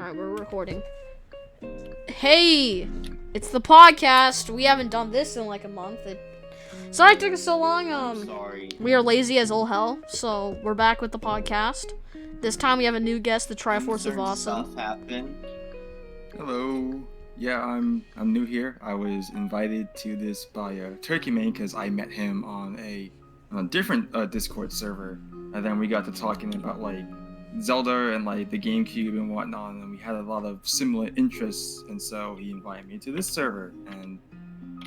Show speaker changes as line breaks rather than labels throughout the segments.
Alright, we're recording. Hey! It's the podcast. We haven't done this in like a month. Sorry it took us so long.
Sorry.
We are lazy as all hell, so we're back with the podcast. This time we have a new guest, the Triforce of Awesome.
Stuff happened.
Hello. Yeah, I'm new here. I was invited to this by Turkey Man because I met him on a different Discord server, and then we got to talking about like Zelda and like the GameCube and whatnot, and we had a lot of similar interests, and so he invited me to this server, and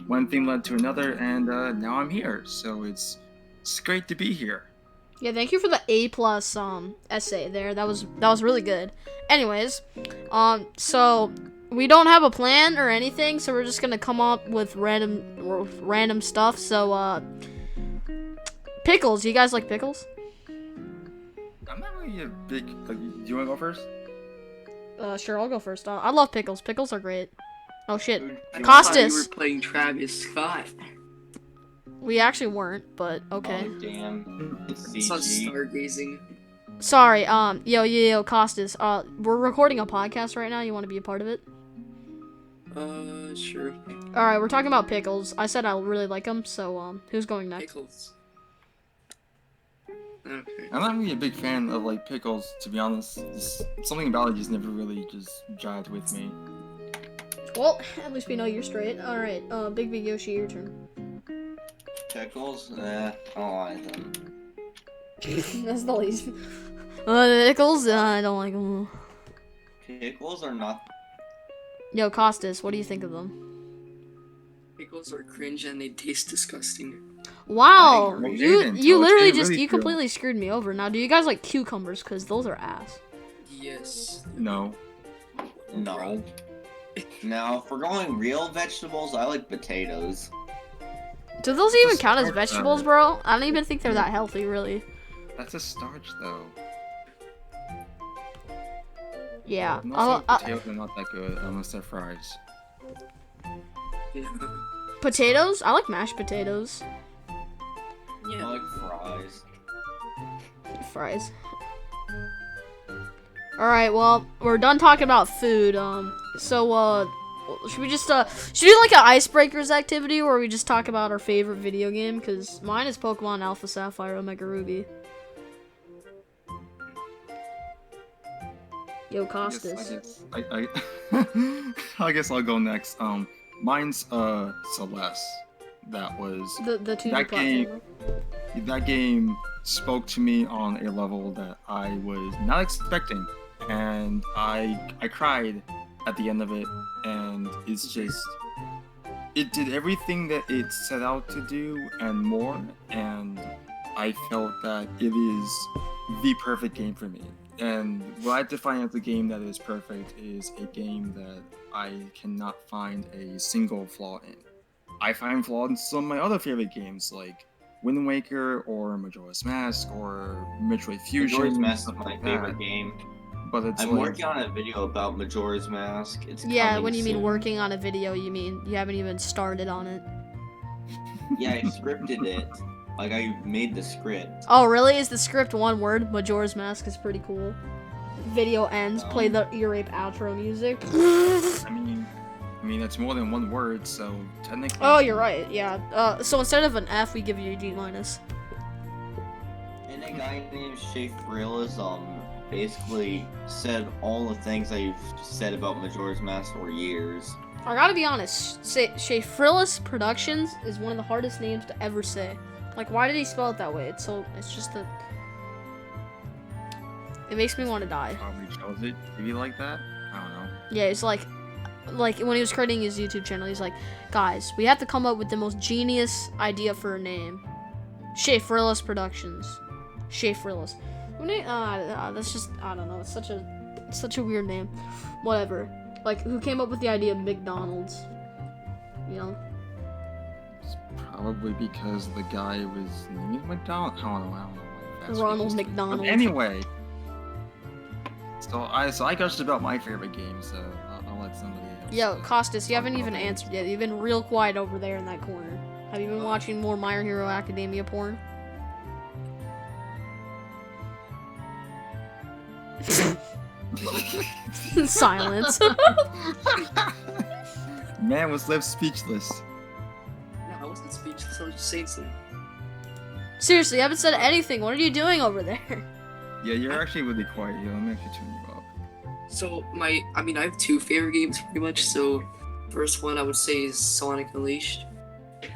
one thing led to another, and now I'm here. So it's great to be here.
Yeah, thank you for the A+ essay there. That was really good. Anyways, so we don't have a plan or anything, so we're just gonna come up with random stuff. So pickles. You guys like pickles?
I'm not really a big. Do you want to go first?
Sure, I'll go first. I love pickles. Pickles are great. Oh shit,
I
Costas.
thought you were playing Travis Scott.
We actually weren't, but okay.
Oh, damn. It's
It's not
CG.
stargazing.
Sorry. Yo, Costas. We're recording a podcast right now. You want to be a part of it?
Sure.
All right, we're talking about pickles. I said I really like them, so who's going next?
Pickles. Okay.
I'm not really a big fan of like pickles, to be honest. Something about it just never really just jived with me.
Well, at least we know you're straight. All right, Big Yoshi, your turn.
Pickles? I don't like them.
That's the least. Pickles? I don't like them.
Pickles are not.
Yo, Costas, what do you think of them?
Pickles are cringe and they taste disgusting.
Wow,
I agree.
you
It's
literally
really
just
true.
completely screwed me over. Now, do you guys like cucumbers? Cause those are ass.
Yes.
No.
No. Now, if we're going real vegetables, I like potatoes.
Do those even
Just
count as
start,
vegetables, bro? I don't even think they're that healthy, really.
That's a starch, though.
Yeah.
And also, potatoes are not that good unless they're fries.
Yeah.
Potatoes? I like mashed potatoes.
I
Yeah.
like fries.
Fries. Alright, well, we're done talking about food. Should we just, should we do like an icebreakers activity where we just talk about our favorite video game? Because mine is Pokemon Alpha Sapphire Omega Ruby. Yo, Costas.
I guess I'll go next. Mine's Celeste. That was
The 2D
that game.
platformer.
That game spoke to me on a level that I was not expecting, and I cried at the end of it, and it's just it did everything that it set out to do and more, and I felt that it is the perfect game for me. And what I define as a game that is perfect is a game that I cannot find a single flaw in. I find flaws in some of my other favorite games like Wind Waker or Majora's Mask or Metroid Fusion.
Majora's Mask is
stuff
my
like
favorite
that.
game.
But it's
I'm
like,
working on a video about Majora's Mask. It's
Yeah,
coming
when you mean
soon.
working on a video, you mean you haven't even started on it.
Yeah, I scripted it. Like, I made the script.
Oh, really? Is the script one word? Majora's Mask is pretty cool. Video ends, play the ear rape outro music.
I mean, it's more than one word, so technically.
Oh, you're right. Yeah. So instead of an F, we give you a G minus.
And a guy named Shay Frillis, basically said all the things I've said about Majora's Mask for years.
I gotta be honest. Shay Frillis Productions is one of the hardest names to ever say. Like, why did he spell it that way? It's just that. It makes me want to die.
Probably chose it to be like that. I don't know.
Yeah, it's like when he was creating his YouTube channel, he's like, guys, we have to come up with the most genius idea for a name. Shay Frillis Productions. Shay Frillis. That's just, I don't know. It's such a weird name. Whatever. Like, who came up with the idea of McDonald's? You know?
It's probably because the guy was named McDonald. I don't know. Like, that's
Ronald
what he was-
McDonald.
But anyway. So I gushed about my favorite game, so I'll let somebody else.
Yo, Costas, you haven't
talk
even
about it.
answered yet. You've been real quiet over there in that corner. Have you been watching more My Hero Academia porn? Silence.
Man was left speechless.
No, I wasn't speechless. I was just saying something.
Seriously, you haven't said anything. What are you doing over there?
Yeah, you're actually really quiet. Yeah, let me actually turn you up.
So I have two favorite games pretty much. So, first one I would say is Sonic Unleashed.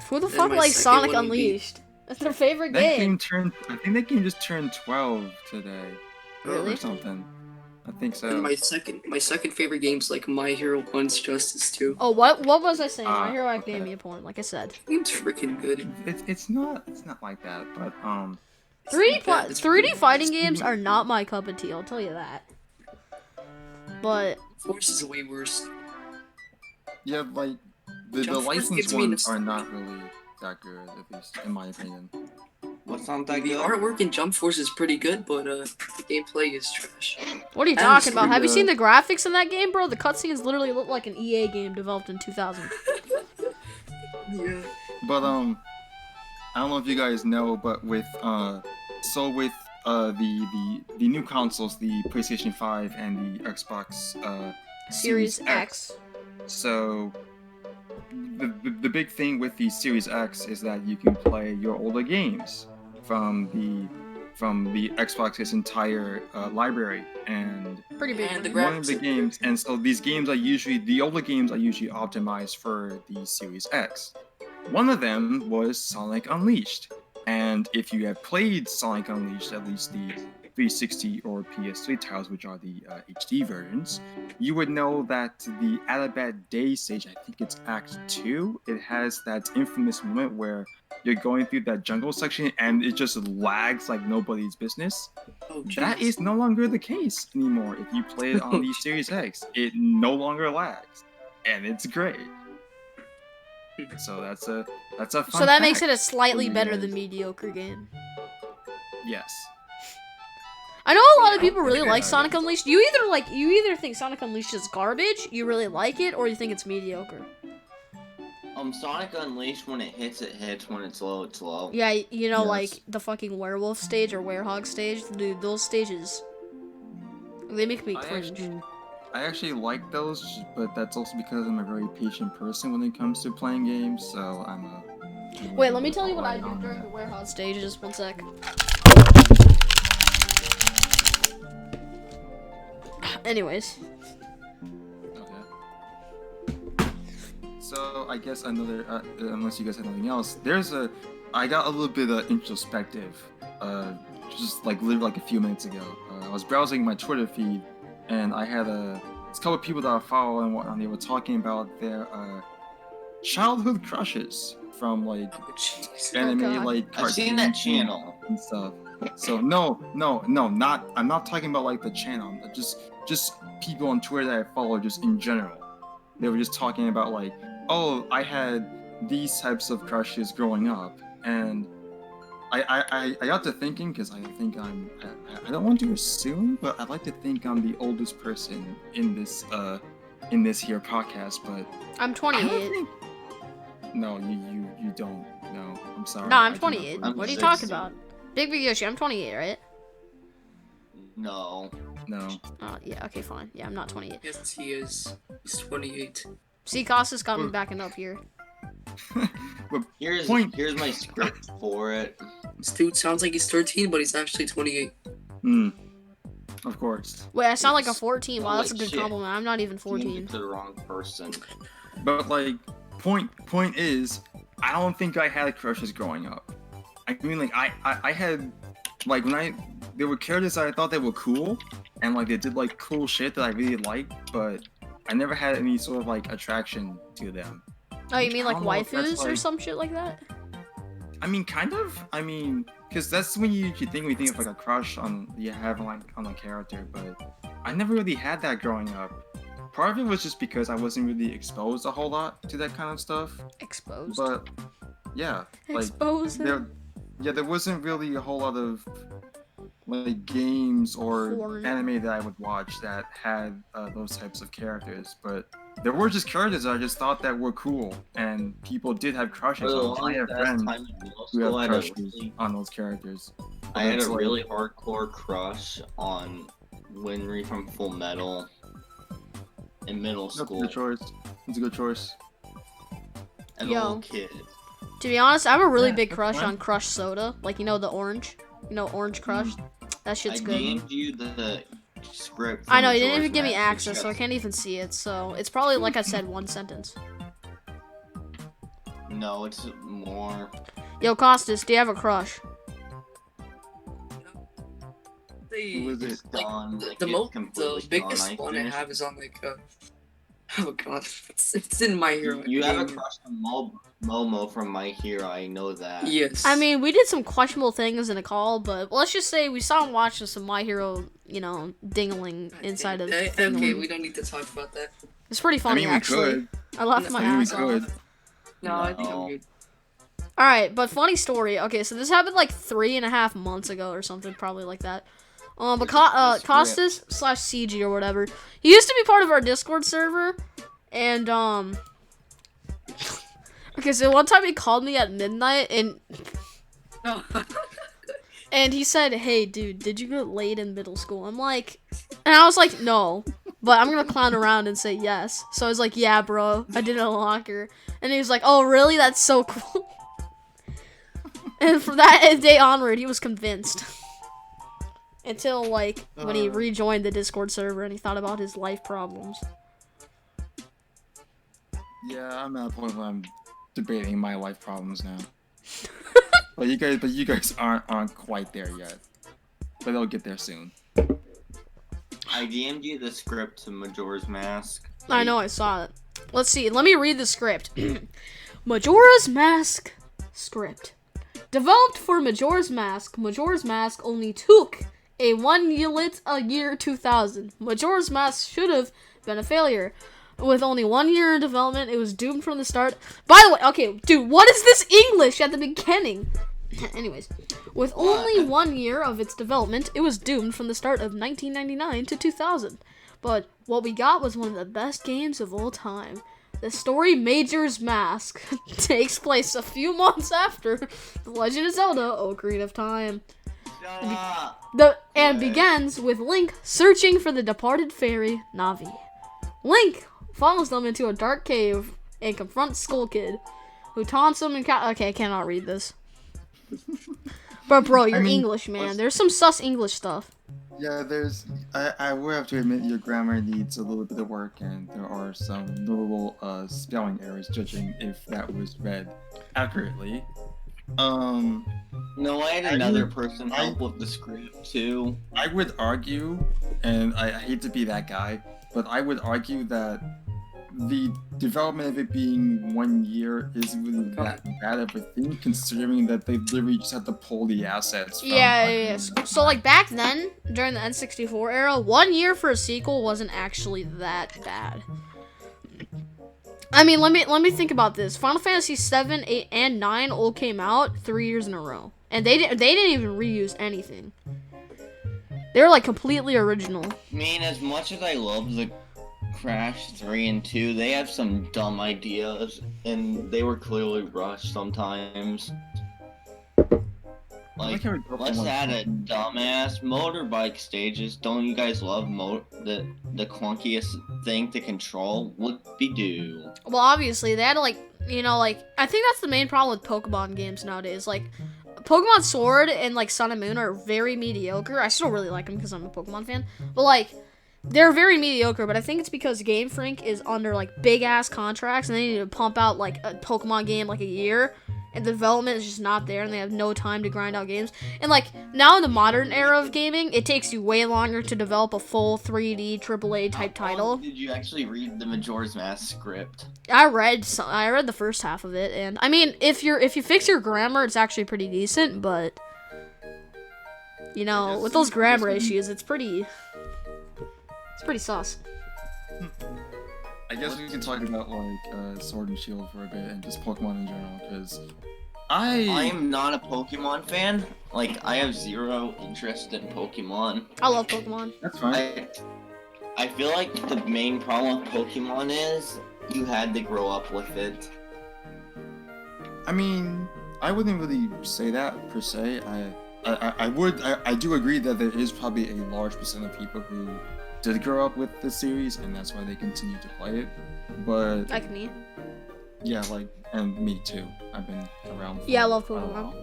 Who the
And
fuck
my
likes
second
Sonic
one would be-
Unleashed? That's their favorite
That
game.
I think that game just turned 12 today.
Really?
Or something. I think so.
And my second favorite game's like My Hero One's Justice 2.
Oh, what was I saying? My Hero
okay.
Academia porn, like I said.
Game's freaking good.
It's not like that, but
3D fighting games are not my cup of tea, I'll tell you that. But
Force is way worse.
yeah, like the
Jump Force
licensed
gets me
ones are
nostalgia.
not really that good, at least in my opinion.
What's not that
The
good?
artwork in Jump Force is pretty good, but the gameplay is trash.
what are you
And
talking about? Have you
the-
seen the graphics in that game, bro? The cutscenes literally look like an EA game developed in 2000.
Yeah.
But I don't know if you guys know, but with the new consoles, the PlayStation 5 and the Xbox
Series X.
So the big thing with the Series X is that you can play your older games from the Xbox's entire library, and
Pretty big.
And the
one.
one of the games, and so these games are usually the older games are usually optimized for the Series X. One of them was Sonic Unleashed, and if you have played Sonic Unleashed, at least the 360 or PS3 titles, which are the HD versions, you would know that the Alabat Day stage, I think it's Act 2, it has that infamous moment where you're going through that jungle section and it just lags like nobody's business.
Oh,
That
jeez.
is no longer the case anymore. If you play it on the Series X, it no longer lags, and it's great. So that's a fun
So that makes it
fact
a slightly
for you
better
guys.
than mediocre game.
Yes.
I know a lot of people really
Yeah,
like
yeah.
Sonic Unleashed. You either think Sonic Unleashed is garbage, you really like it, or you think it's mediocre.
Sonic Unleashed, when it hits, when it's low, it's low.
Yeah, you know,
Yes.
like the fucking werewolf stage or werehog stage, dude. Those stages, they make me cringe.
I actually like those, but that's also because I'm a very patient person when it comes to playing games. So I'm a.
Wait, let me tell you what I do during the werehog stage. Just one sec. Anyways,
Okay. So I guess another, unless you guys have anything else, I got a little bit introspective, just like literally like a few minutes ago. I was browsing my Twitter feed, and I had a couple of people that I follow and whatnot. They were talking about their childhood crushes from like
Oh, jeez.
anime,
God.
like
I've seen that
cartoons
channel.
and stuff. So no, not. I'm not talking about like the channel. Just people on Twitter that I follow, just in general. They were just talking about like, oh, I had these types of crushes growing up, and I got to thinking, because I think I don't want to assume, but I'd like to think I'm the oldest person in this here podcast, but
I'm
I
28.
don't think. No, you don't. No, I'm sorry.
No, I'm
I do not
28.
I'm
What are you
60.
talking about? Big Yoshi, I'm 28, right?
No.
No.
Yeah, okay, fine. Yeah, I'm not 28.
Yes, he is. He's 28.
See, Costas got me backing up here.
But
Here's
Point.
my script for it.
This dude sounds like he's 13, but he's actually 28.
of course.
Wait, I sound like a 14. Wow, that's a
Holy
good
shit.
compliment. I'm not even
You
14.
to the wrong person.
But like, point is, I don't think I had crushes growing up. I mean, like I had, like when there were characters that I thought they were cool, and like they did like cool shit that I really liked, but I never had any sort of like attraction to them.
Oh, you mean
I
like
don't know if that's,
waifus or
like-
some shit like that?
I mean, kind of. I mean, because that's when you think we think of like a crush on you have like on a character, but I never really had that growing up. Part of it was just because I wasn't really exposed a whole lot to that kind of stuff.
Exposed.
But yeah, like
Exposed.
there wasn't really a whole lot of like games or
Porn.
anime that I would watch that had those types of characters. But there were just characters that I just thought that were cool, and people did have crushes on. I have friends who have crushes on those characters.
I had
It's
a
like-
really hardcore crush on Winry from Full Metal in middle
That's a
school
good choice. It's a good choice.
as a
Yo.
little kid.
To be honest, I have a really
Yeah,
big
that's
crush
fine.
on Crush Soda. Like, you know, the orange? You know, Orange Crush? That
I
shit's good.
DM'd you the script.
I
from
know, you didn't
Majora's
even give me
Mask,
access, so I
which
can't even see it. So, it's probably, like I said, one sentence.
No, it's more.
Yo, Costas, do you have a crush?
Who is it?
It's gone. Like,
The
it's completely
the biggest
gone.
one I have is on like oh god, it's in My Hero.
You have a
Academia.
crush on Momo from My Hero. I know that.
Yes.
I mean, we did some questionable things in a call, but let's just say we saw him watching some My Hero, you know, dingling inside of
Okay,
Thingling.
we don't need to talk about that.
It's pretty
I
funny,
mean, we
actually.
could.
I laughed my
I mean, we
ass off.
could.
No, I think I'm
No.
good.
Alright, but funny story. Okay, so this happened like 3.5 months ago or something, probably like that. But
The
Costas / CG or whatever, he used to be part of our Discord server, and okay, so one time he called me at midnight and
No.
and he said, "Hey, dude, did you get laid in middle school?" I'm like, and I was like, "No," but I'm gonna clown around and say yes. So I was like, "Yeah, bro, I did it in a locker," and he was like, "Oh, really? That's so cool." And from that day onward, he was convinced. Until, like, when he rejoined the Discord server and he thought about his life problems.
Yeah, I'm at a point where I'm debating my life problems now. but you guys aren't quite there yet. But they'll get there soon.
I DM'd you the script to Majora's Mask.
I know, I saw it. Let's see, let me read the script. Majora's Mask script. Developed for Majora's Mask only took a 1 year 2000. Majora's Mask should have been a failure. With only 1 year in development, it was doomed from the start. By the way, okay, dude, what is this English at the beginning? Anyways, with only 1 year of its development, it was doomed from the start of 1999 to 2000. But what we got was one of the best games of all time. The story Majora's Mask takes place a few months after The Legend of Zelda: Ocarina of Time.
Shut up.
And begins with Link searching for the departed fairy, Navi. Link follows them into a dark cave and confronts Skull Kid, who taunts him and okay, I cannot read this. But bro, you're English, man. There's some sus English stuff.
Yeah, I will have to admit your grammar needs a little bit of work, and there are some notable spelling errors, judging if that was read accurately.
No, I had another person help with the script too.
I would argue, and I hate to be that guy, but I would argue that the development of it being 1 year isn't really that bad of a thing, considering that they literally just had to pull the assets from
Yeah. So like back then, during the N64 era, 1 year for a sequel wasn't actually that bad. I mean, let me think about this. Final Fantasy 7, 8, and 9 all came out 3 years in a row, and they didn't even reuse anything. They were like completely original.
I mean, as much as I love the Crash 3 and 2, they have some dumb ideas, and they were clearly rushed sometimes. Like, let's add a dumbass motorbike stages. Don't you guys love the clunkiest thing to control? Whoop-de-doo.
Well, obviously they had to, like, you know, like, I think that's the main problem with Pokemon games nowadays. Like, Pokemon Sword and like Sun and Moon are very mediocre. I still really like them because I'm a Pokemon fan, but like, they're very mediocre. But I think it's because Game Freak is under like big ass contracts, and they need to pump out like a Pokemon game like a year, and the development is just not there, and they have no time to grind out games. And like now in the modern era of gaming, it takes you way longer to develop a full 3D AAA type title.
Did you actually read the Majora's Mask script?
I read the first half of it, and I mean, if you fix your grammar, it's actually pretty decent. But you know, with those grammar issues, it's pretty sus.
I guess we can talk about like Sword and Shield for a bit and just Pokemon in general, because I
am not a Pokemon fan. Like, I have zero interest in Pokemon.
I love Pokemon.
That's fine.
I feel like the main problem with Pokemon is you had to grow up with it.
I mean, I wouldn't really say that per se. I do agree that there is probably a large percent of people who did grow up with this series, and that's why they continue to play it. But
Like me.
yeah, and me too. I've been around.
Yeah, I love
for a
Pokemon.
while.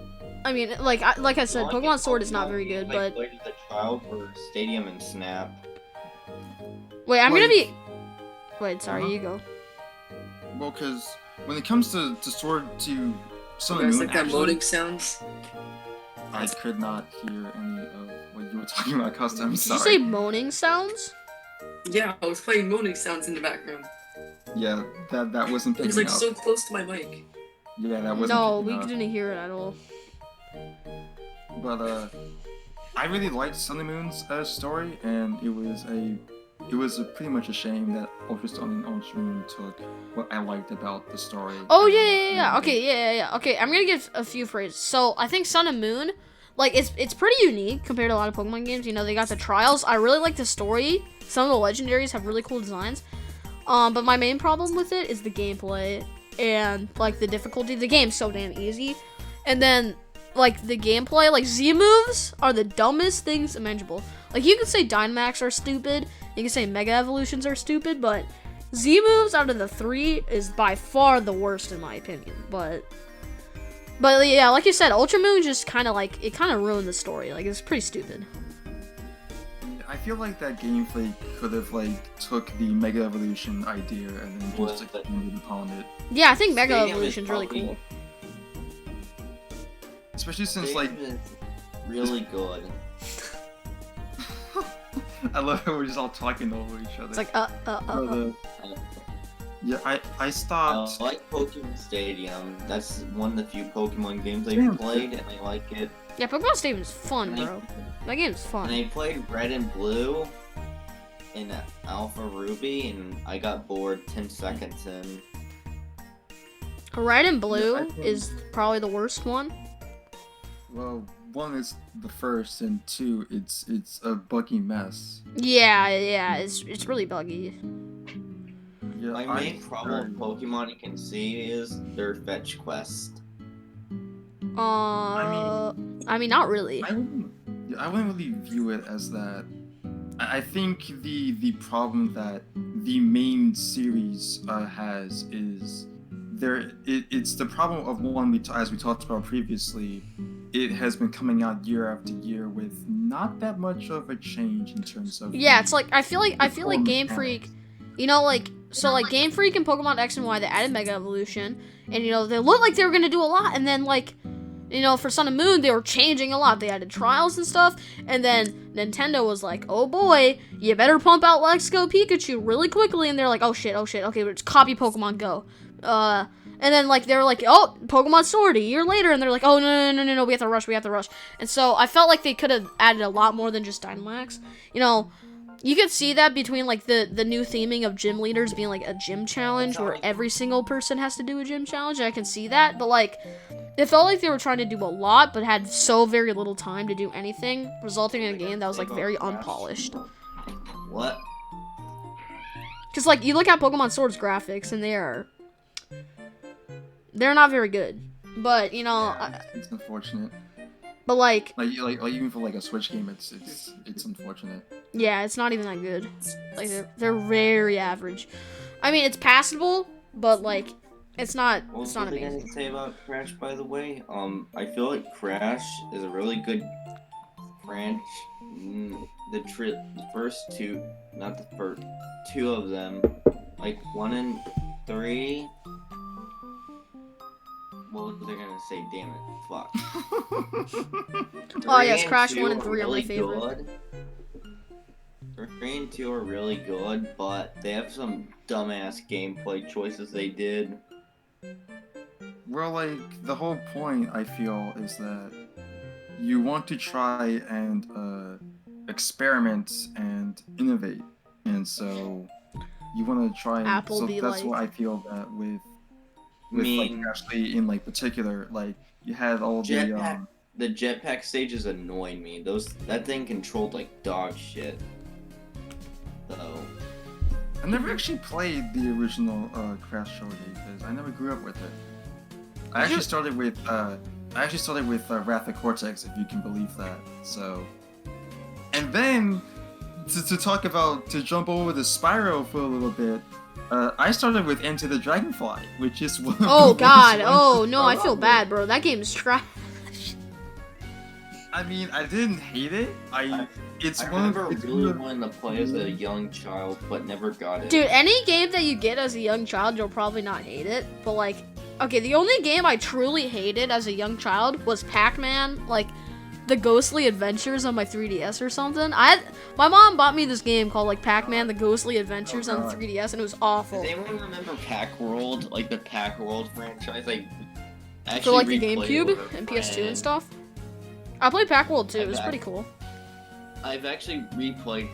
I mean, like I said,
Well, I
Pokemon
think
Sword is not
Pokemon
very good,
games,
but
I played the trial for Stadium and Snap.
wait, I'm gonna
Like-
be. Wait, sorry,
Uh-huh.
you go.
Well, because when it comes to Sword to Sun
You
and
guys
Moon,
like that
actually,
moaning sounds?
I could not hear any of what you were talking about, Custom.
Did
Sorry.
you say moaning sounds?
Yeah, I was playing moaning sounds in the background.
Yeah, that wasn't
It was
picking
like
up.
so close to my mic.
Yeah, that wasn't
No, we
picking up.
didn't hear it at all.
But I really liked Sun and Moon's story, and it was pretty much a shame that Ultra Sun and Ultra Moon took what I liked about the story.
Oh
and
yeah.
made
Okay,
it-
yeah. Okay, I'm gonna give a few phrases. So I think Sun and Moon, like it's pretty unique compared to a lot of Pokemon games. You know, they got the trials. I really like the story. Some of the legendaries have really cool designs. But my main problem with it is the gameplay and like the difficulty. The game's so damn easy, and then like the gameplay, like Z moves are the dumbest things imaginable. Like you could say Dynamax are stupid, you can say Mega Evolutions are stupid, but Z moves out of the three is by far the worst in my opinion. But yeah, like you said, Ultra Moon just kind of like it kind of ruined the story. Like it's pretty stupid.
I feel like that gameplay could have took the Mega Evolution idea and then just
Well,
expanded upon it.
Yeah, I think Mega
Stadium is
Evolution's really
probably-
cool.
Especially since
Stadium is really good.
I love how we're just all talking over each other.
It's like
But, yeah, I
I
stopped.
like Pokemon Stadium. That's one of the few Pokemon games
Yeah.
I've played, and I like it.
Yeah, Pokemon Stadium's fun,
And I-
bro. That game's
And
fun.
I played Red and Blue in Alpha Ruby, and I got bored 10 seconds in.
Red and Blue
I think-
is probably the worst one.
Well, one is the first, and two, it's a buggy mess.
Yeah, it's really buggy.
Yeah,
My main problem with Pokemon you can see is their fetch quest.
I mean, not really.
I wouldn't really view it as that. I think the problem that the main series has is it's the problem of one as we talked about previously. It has been coming out year after year with not that much of a change in terms of
Yeah, it's like I feel like
core
Game
mechanics.
Freak, you know, like Game Freak and Pokemon X and Y, they added Mega Evolution, and you know they looked like they were gonna do a lot, and then like, you know, for Sun and Moon they were changing a lot. They added trials and stuff, and then Nintendo was like, oh boy, you better pump out Let's Go Pikachu really quickly, and they're like, oh shit, okay, let's copy Pokemon Go, and then like they were like, oh, Pokemon Sword a year later, and they're like, oh no, we have to rush, and so I felt like they could have added a lot more than just Dynamax, you know. You could see that between like the new theming of gym leaders being like a gym challenge where every single person has to do a gym challenge. I can see that, but like it felt like they were trying to do a lot but had so very little time to do anything, resulting in a game that was like very unpolished.
What?
Cuz like you look at Pokemon Sword's graphics and they're not very good. But, you know,
It's unfortunate.
but like
Like even for a Switch game, it's unfortunate.
yeah, it's not even that good. Like they're very average. I mean, it's passable, but like it's not
What
it's not
was I gonna
amazing.
say about Crash, by the way? I feel like Crash is a really good branch. The first two, not the first, two of them, like 1 and 3. What was I gonna say? Damn it! Fuck.
Oh, yes,
3 and
Crash
2
1 and
are
3 are my
really
favorite.
good. 3 and 2 are really good, but they have some dumbass gameplay choices they did.
Well, the whole point I feel is that you want to try and experiment and innovate, and so you want to try.
Apple
so
be
that's
like-
what I feel that with
mean-
Ashley in particular, you had all
Jetpack. The jetpack stages annoyed me. That thing controlled like dog shit. So
I never actually played the original Crash Shorty because I never grew up with it. I actually started with I actually started with Wrath of Cortex, if you can believe that. So, and then to jump over to Spyro for a little bit. I started with Enter the Dragonfly, which is one of
Oh
the
god,
worst
oh
ones to
no, I
start
feel
off
bad, bro. That game's trash.
I mean, I didn't hate it. It's
I
one of
remember
it's
really
one of-
wanting to play as a young child, but never got it.
Dude, any game that you get as a young child, you'll probably not hate it. But like, okay, the only game I truly hated as a young child was Pac-Man, like the Ghostly Adventures on my 3DS or something. My mom bought me this game called like Pac-Man: The Ghostly Adventures on the 3DS, and it was awful.
Does anyone remember Pac World, like the Pac World franchise? Like,
For
actually
like the
replayed
GameCube
over
and PS2 and
friends.
stuff. I played Pac World too. It was
I've
pretty cool.
I've actually replayed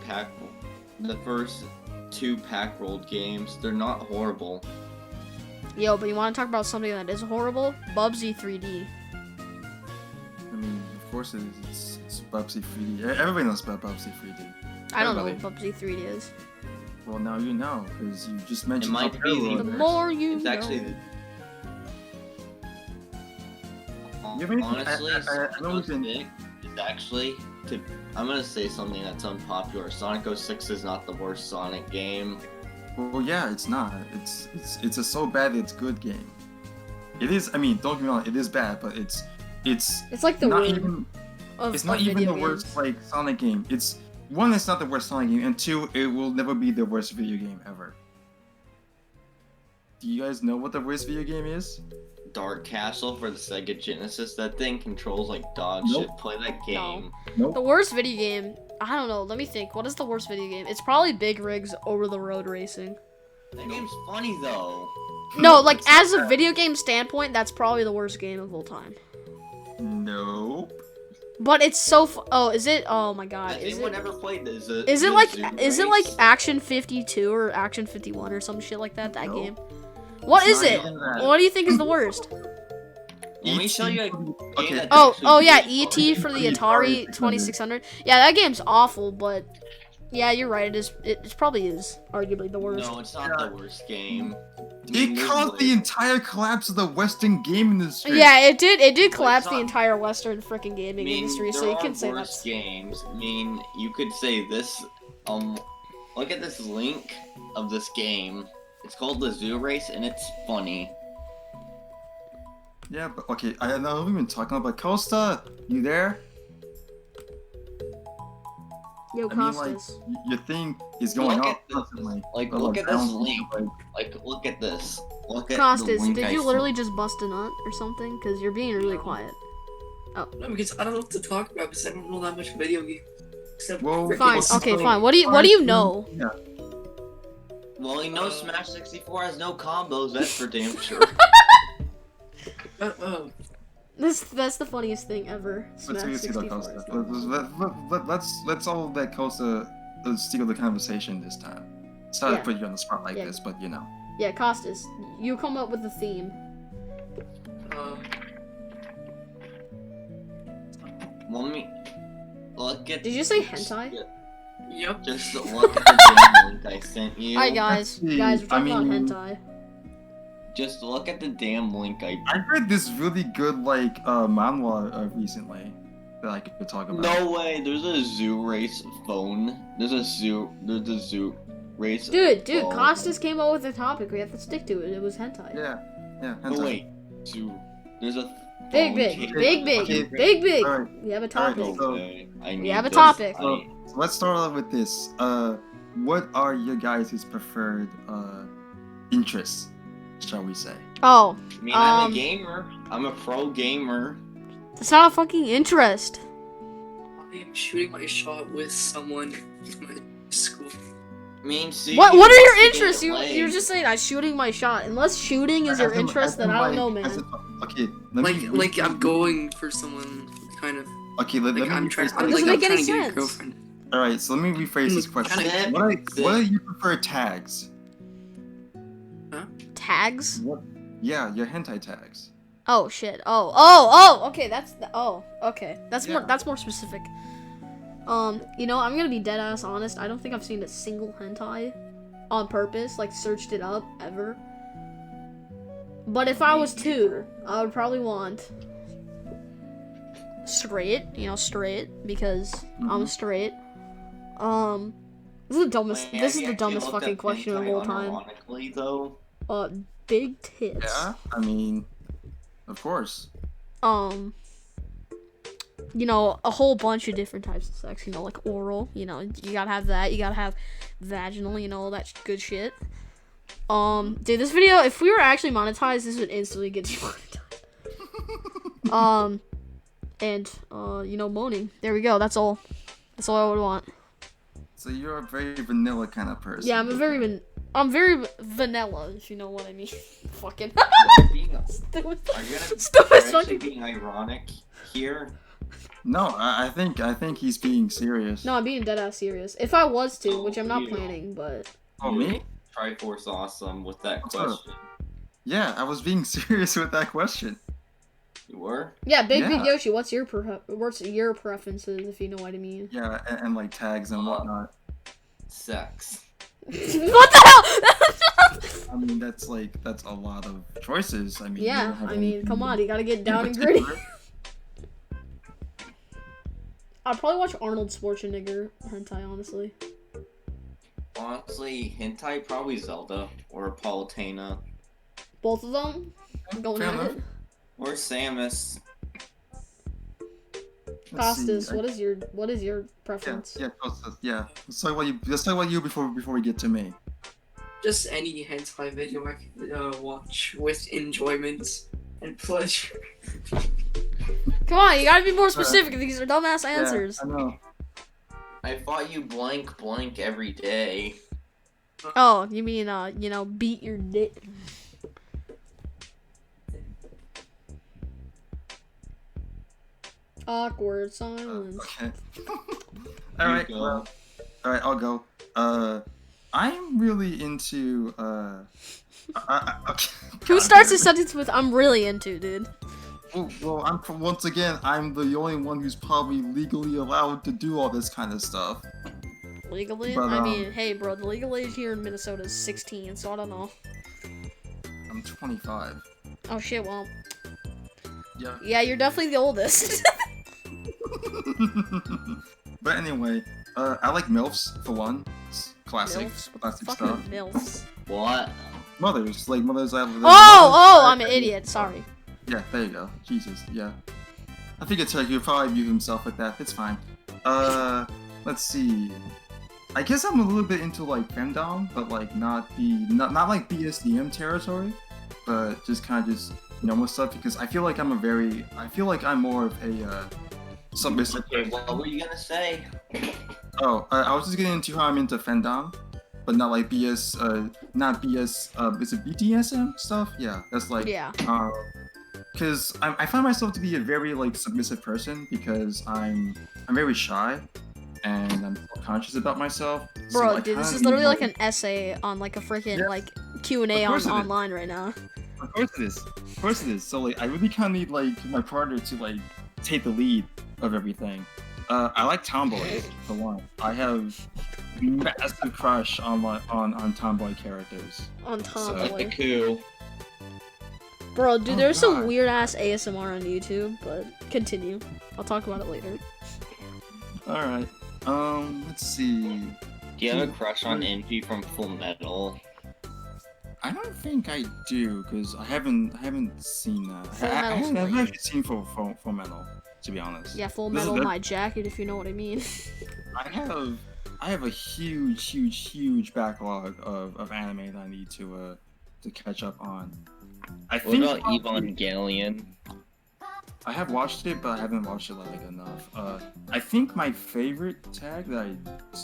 the first 2 Pac World games. They're not horrible.
Yo, but you want to talk about something that is horrible? Bubsy 3D.
I mean, of course it is. It's Bubsy 3D. Everybody knows about Bubsy 3D.
I don't know what
Everybody.
Bubsy 3D is.
Well, now you know, because you just mentioned
might
how
be
terrible
The
it is.
more you
It's
know.
actually
You have anything-
honestly,
I know we've been-
Sonic is actually I'm gonna say something that's unpopular. Sonic 06 is not the worst Sonic game.
Well, yeah, it's not. It's a so bad it's good game. It is. I mean, don't get me wrong. It is bad, but it's
It's like the
not
win
even.
of
It's not
of
even
video
the worst
games.
like Sonic game. It's one. It's not the worst Sonic game, and 2, it will never be the worst video game ever. Do you guys know what the worst video game is?
Dark Castle for the Sega Genesis. That thing controls like dog
Nope.
shit. Play that game.
Nope.
The worst video game, I don't know, let me think. What is the worst video game? It's probably Big Rigs Over the Road Racing.
That game's funny though.
No, like
It's not
as a
bad.
video game standpoint, that's probably the worst game of all time.
Nope.
But it's so oh, is it? Oh my god.
Has
Is
anyone
it
ever played this?
is it like Action 52 or Action 51 or some shit like that
Nope.
game? What
It's
is
not
it?
even that.
What do you think is the worst?
Let me show you a
Okay.
game that's
Oh,
actually
oh yeah,
really
ET
fun.
for the
The
Atari
Atari
2600. Yeah, that game's awful, but yeah, you're right. It probably is arguably the worst.
No, it's not
Yeah.
the worst game.
It caused the entire collapse of the Western game industry.
Yeah, it did. It did
But
collapse
it's
the
not-
entire Western freaking gaming industry. So
there
you
are
can say
worse
that's.
games. I mean, you could say this. Look at this link of this game. It's called the Zoo Race, and it's funny.
Yeah, but okay, I know we've been talking about Costa. You there?
Yo,
I mean, like,
Costas.
your thing is going
Look
off
at this.
constantly.
Like,
But,
look at this
I don't
link.
like-
Like, look at this. Look at the
Costas,
link
did
I
you
sent.
literally just bust a nut or something? Because you're being really quiet.
No, because I don't know what to talk about because I don't know that much video games. Except
Well,
for
Fine.
Well,
Okay,
so-
fine. What do you know?
Yeah.
Well, you know Smash 64 has no combos, that's for damn sure.
That's the funniest thing ever.
Let's
Smash
see
64.
about Costa. Let's all let Costa steal the conversation this time. Sorry
Yeah.
to put you on the spot like
Yeah.
this, but you know.
Yeah, Costas, you come up with the theme.
Let me look at.
Did you say hentai?
Yep.
Just look at the damn link I sent you.
Hi guys,
see.
guys, we're talking
I mean-
about hentai.
Just look at the damn link I.
I read this really good like manhwa recently that I could talk about.
No way. There's a zoo race phone. There's a zoo race.
Dude,
phone.
Costas came up with a topic. We have to stick to it. It was hentai.
Yeah. Yeah.
Oh
hentai.
wait. Zoo. There's a.
Big,
phone
big,
case.
big, big,
Okay.
big, big.
All right.
We have a
Alright,
topic.
so-
Okay. I
We
need
have a
this.
topic.
So let's start off with this. What are your guys' preferred interests, shall we say?
Oh,
I mean, I'm
Um,
a gamer. I'm a pro gamer.
that's not a fucking interest.
I am shooting my shot with someone in my school.
I mean, see.
What are your
wants to get
interests?
laid.
You're just saying I'm shooting my shot. Unless shooting is your
As in-
interest,
as
then
in,
I don't know,
like,
man.
as in- okay. Let me,
Like I'm going for someone kind of
Okay. Let
like
me
I'm
rephrase
trying.
this.
Doesn't
Like,
make
I'm
any
trying to get a
sense.
girlfriend.
All right. So let me rephrase this question.
Kinda-
What are your preferred tags?
Tags?
Yeah, your hentai tags.
Oh shit. Oh. Okay, okay. That's
Yeah.
more specific. You know, I'm gonna be dead ass honest. I don't think I've seen a single hentai on purpose, like searched it up ever. But if I was to, I would probably want straight, straight, because I'm straight. This is the dumbest fucking question of all time.
Unironically, though.
Big tits.
Yeah, I mean, of course.
A whole bunch of different types of sex, like oral, you gotta have that, you gotta have vaginal, all that good shit. Dude, this video, if we were actually monetized, this would instantly get demonetized. And, moaning. There we go, that's all I would want.
So you're a very vanilla kind of person.
Yeah, I'm very vanilla, if you know what I mean. Fucking.
Are you gonna
Stupid
actually being ironic here?
No, I think he's being serious.
No, I'm being dead ass serious. If I was to, which I'm not planning, but.
Oh, me?
Triforce awesome with that
What's up?
question.
Yeah, I was being serious with that question.
You were?
Yeah, Big Yoshi, what's your preferences, if you know what I mean?
Yeah, and like tags and whatnot.
Sex.
What the hell?
I mean, that's a lot of choices. I mean,
Yeah,
you don't have
come on, you gotta get
anything
down
in
and gritty.
particular?
I'd probably watch Arnold Schwarzenegger hentai, honestly.
Honestly, hentai probably Zelda or Palutena
Both of them? Going
Fair
at
enough.
it?
or Samus.
Let's see,
Costas, what is your preference?
Yeah, Costas, yeah. Let's talk about you before we get to me.
Just any hentai video I can watch with enjoyment and pleasure.
Come on, you gotta be more specific. These are dumbass answers.
Yeah, I know.
I thought you blank every day.
Oh, you mean beat your dick? Awkward silence.
Okay. All right.
You go.
Well, all right. I'll go. I'm really into okay.
Who starts a sentence with "I'm really into," dude?
Well, once again, I'm the only one who's probably legally allowed to do all this kind of stuff.
Legally?
But,
I mean, hey, bro, the legal age here in Minnesota is 16, so I don't know.
I'm 25.
Oh shit, well,
Yeah.
yeah, you're definitely the oldest.
But anyway, I like MILFs for one. It's classic,
Milfs? What the
classic
fuck
stuff.
are milfs?
What?
Mothers, like mothers.
I'm an idiot. Sorry.
Yeah, there you go. Jesus, yeah. I think it's like he'll probably view himself like that. It's fine. Let's see. I guess I'm a little bit into like femdom, but like not like BSDM territory, but just kind of just normal stuff because I feel like I'm more of a submissive.
Okay, what were you gonna say?
Oh, I was just getting into how I'm into femdom, but not like is it BDSM stuff? Yeah, that's like
Yeah.
Because I find myself to be a very like submissive person because I'm very shy and I'm conscious about myself. So
Bro,
I
dude, this
kinda
is
need
literally
more-
like an essay on like a freaking
Yeah.
like Q&A
Of course it is.
online right now.
Of course it is. Of course it is. So like I really kind of need like my partner to like take the lead of everything. I like tomboys for one. I have massive crush on tomboy characters.
On
So-
Tomboy.
Cool.
Bro, dude,
Oh,
there's some
God.
weird ass ASMR on YouTube, but continue. I'll talk about it later.
All right. Let's see.
Do you have a crush on Envy from Full Metal?
I don't think I do because I haven't seen that.
Full
I
Metal's
haven't
lame.
actually seen Full Metal, to be honest.
Yeah, Full
This is
Metal
the-
My Jacket, if you know what I mean.
I have a huge backlog of anime that I need to catch up on. I
What
think
about Evangelion?
I have watched it, but I haven't watched it like enough. I think my favorite tag that I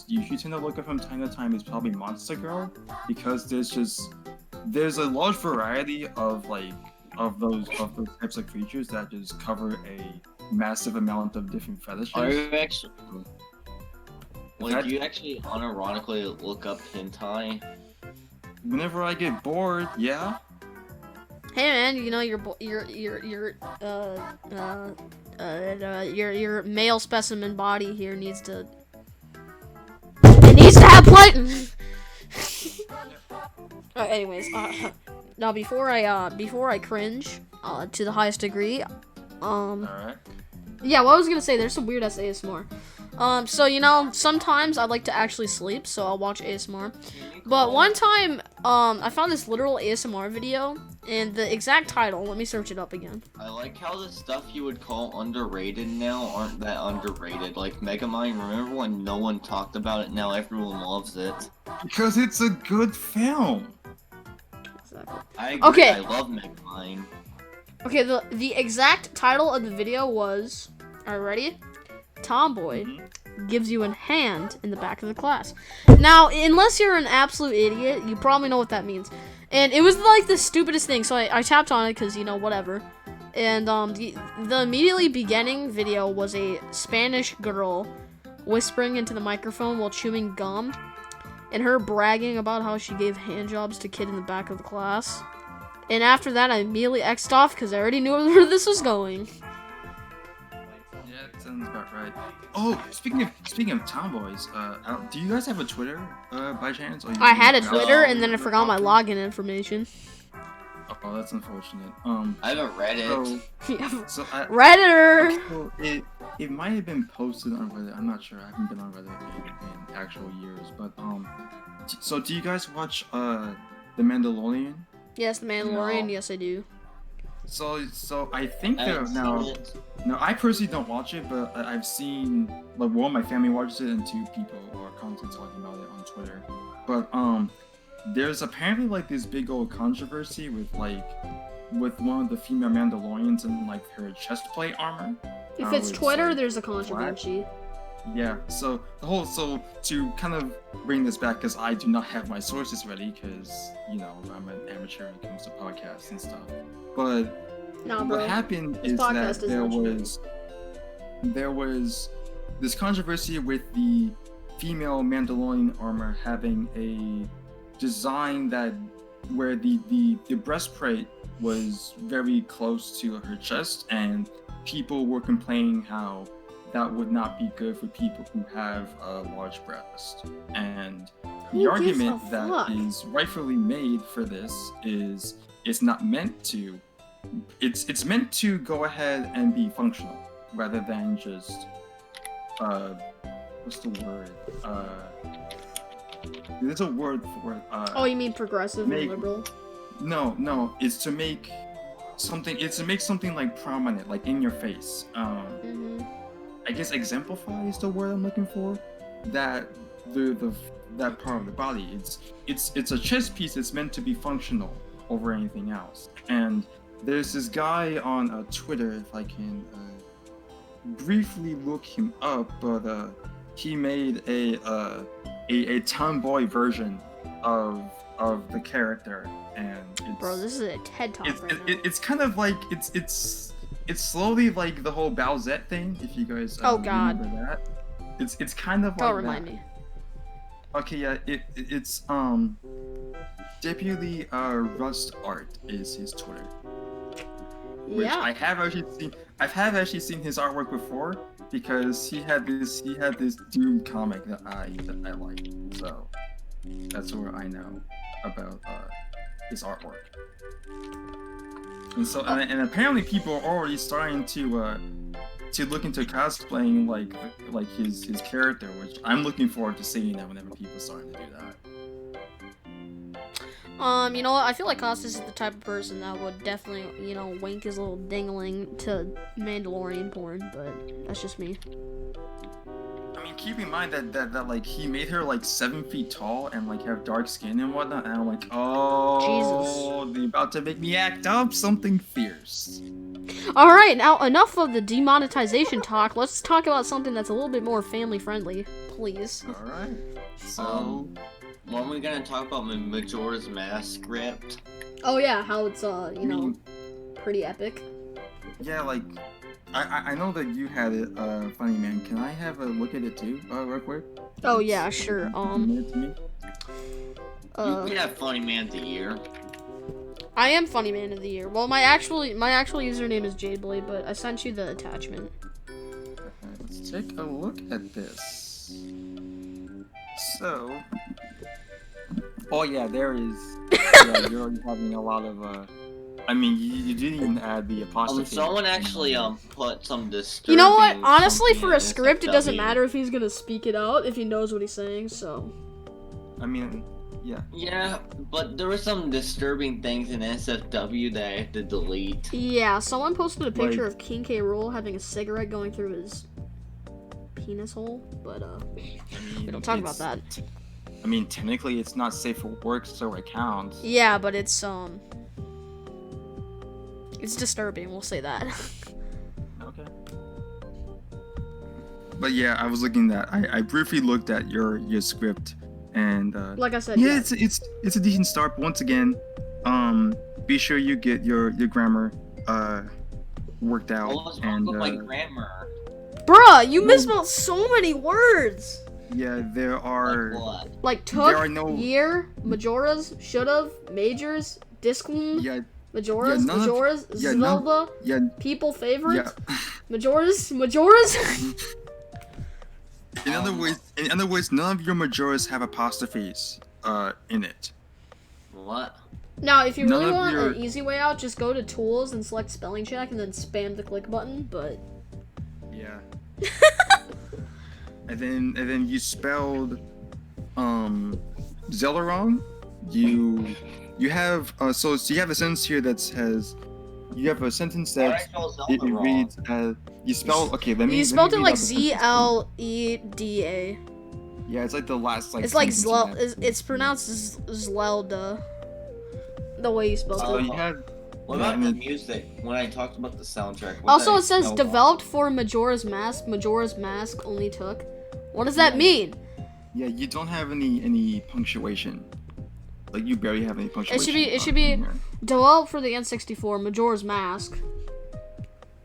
usually tend to look at from time to time is probably Monster Girl because there's a large variety of those types of creatures that just cover a massive amount of different fetishes.
Are you actually
That-
do you actually unironically look up hentai?
Whenever I get bored, yeah.
Hey man, your male specimen body here needs to have plating. Anyways, now before I cringe to the highest degree,
All right.
Yeah, well, I was gonna say there's some weird ass ASMR. So you know, sometimes I like to actually sleep, so I'll watch ASMR. But one time, I found this literal ASMR video, and the exact title. Let me search it up again.
I like how the stuff you would call underrated now aren't that underrated. Like Megamind, remember when no one talked about it? Now everyone loves it.
Because it's a good film.
Exactly.
I agree.
Okay.
I love Megamind.
Okay, the exact title of the video was, are you ready? Tomboy gives you a hand in the back of the class. Now, unless you're an absolute idiot, you probably know what that means. And it was like the stupidest thing, so I tapped on it because, you know, whatever. And the immediately beginning video was a Spanish girl whispering into the microphone while chewing gum, and her bragging about how she gave handjobs to kid in the back of the class. And after that, I immediately X'd off because I already knew where this was going.
Yeah, that sounds about right. Oh, speaking of tomboys, do you guys have a Twitter by chance? Or
I had a
you-
Twitter, and then I forgot my login information.
Oh, that's unfortunate.
I have a Reddit.
So
Redditor!
so it might have been posted on Reddit. I'm not sure. I haven't been on Reddit in actual years. But so do you guys watch The Mandalorian?
Yes, the Mandalorian.
No.
Yes, I do.
So I think
I
that
haven't
now.
seen it.
No, I personally don't watch it, but I've seen like one of my family watches it and two people or content talking about it on Twitter. But there's apparently like this big old controversy with one of the female Mandalorians and like her chest plate armor.
If
How
it's Twitter,
like,
there's a controversy.
yeah. So to kind of bring this back, because I do not have my sources ready, because you know I'm an amateur when it comes to podcasts and stuff. But
Nah, bro.
what happened
This
is
podcast
that
is
there was this controversy with the female Mandalorian armor having a design that where the breastplate was very close to her chest, and people were complaining how that would not be good for people who have a large breast. And
Who
the
gives
argument
a
that
fuck?
is rightfully made for this is it's not meant to. It's meant to go ahead and be functional rather than just what's the word? There's a word for it.
Oh, you mean progressive and
make-
liberal?
No, it's to make something. It's to make something like prominent, like in your face.
Mm-hmm.
I guess exemplify is the word I'm looking for. That that part of the body. It's a chess piece. It's meant to be functional over anything else. And there's this guy on Twitter, if I can briefly look him up, but he made a tomboy version of the character, and it's,
Bro, this is a TED Talk
it's
right now.
it's kind of like it's slowly like the whole Bowsette thing, if you guys
Oh, God.
remember that. It's kind of like
Don't remind
that.
me.
Okay, yeah, it's Deputy Rust Art is his Twitter. Which
Yeah.
I have actually seen his artwork before, because he had this Doom comic that I like. So that's where I know about his artwork. And so and apparently people are already starting to look into cosplaying like his character, which I'm looking forward to seeing that whenever people are starting to do that.
You know what? I feel like Costas is the type of person that would definitely, you know, wink his little dingling to Mandalorian porn, but that's just me.
I mean, keep in mind that like he made her like 7 feet tall and like have dark skin and whatnot, and I'm like, oh, they're about to make me act up something fierce.
Alright, now enough of the demonetization talk. Let's talk about something that's a little bit more family friendly, please.
All right. So
When are we gonna talk about Majora's Mask script?
Oh yeah, how it's you know, pretty epic.
yeah, like I know that you had it, funny man. Can I have a look at it too, real quick?
Oh yeah, sure.
Minute to me?
You can have Funny Man of the Year.
I am Funny Man of the Year. Well, my actual username is Jadeblade, but I sent you the attachment.
Okay, let's take a look at this. So, oh yeah, there is. Yeah, you're already having a lot of I mean, you didn't even add the apostrophe.
Someone actually put some disturbing.
You know what? Honestly,
something
for
in
a script, it doesn't
SFW.
matter if he's gonna speak it out if he knows what he's saying. So.
I mean, yeah.
Yeah, but there were some disturbing things in SFW that I had to delete.
Yeah, someone posted a picture
Like-
of King K. Rool having a cigarette going through his penis hole, but
I mean,
we don't talk about
it's-
that.
I mean, technically, it's not safe for work, so it counts.
Yeah, but it's disturbing. We'll say that.
Okay. But yeah, I was looking at. I briefly looked at your script, and
Like I said,
yeah,
yeah.
it's a decent start. But once again, be sure you get your grammar worked out.
What was wrong
And
with my grammar?
Bruh, you misspelled so many words.
yeah, there are.
Like what?
Like
There
took,
are no-
year, majoras, should've, majors, discum,
Yeah,
majoras,
none of-
majoras,
yeah, none-
Zelda,
yeah,
people favorite,
yeah.
majoras.
In other words, none of your majoras have apostrophes in it.
What?
Now, if you
None
really
of
want
your-
an easy way out, just go to tools and select spelling check and then spam the click button, but
Yeah. and then you spelled Zelda wrong. You have so you have a sentence here that says you have a sentence
Why did I
that
spell Zelda
it
wrong?
reads as you spelled okay. Let me.
you
let me
spelled it
read
like
out the sentence.
Zleda.
Yeah, it's like the last like.
It's like
sentence in that.
it's pronounced Zlelda. The way you spelled
So
it.
you have.
What
yeah,
about the
and
music? When I talked about the soundtrack. what
Also,
did I
it says
spell wrong?
developed for Majora's Mask. Majora's Mask only took. What does that mean?
Yeah, you don't have any punctuation. Like you barely have any punctuation.
It should be-
in here.
Developed for the N64. Majora's Mask.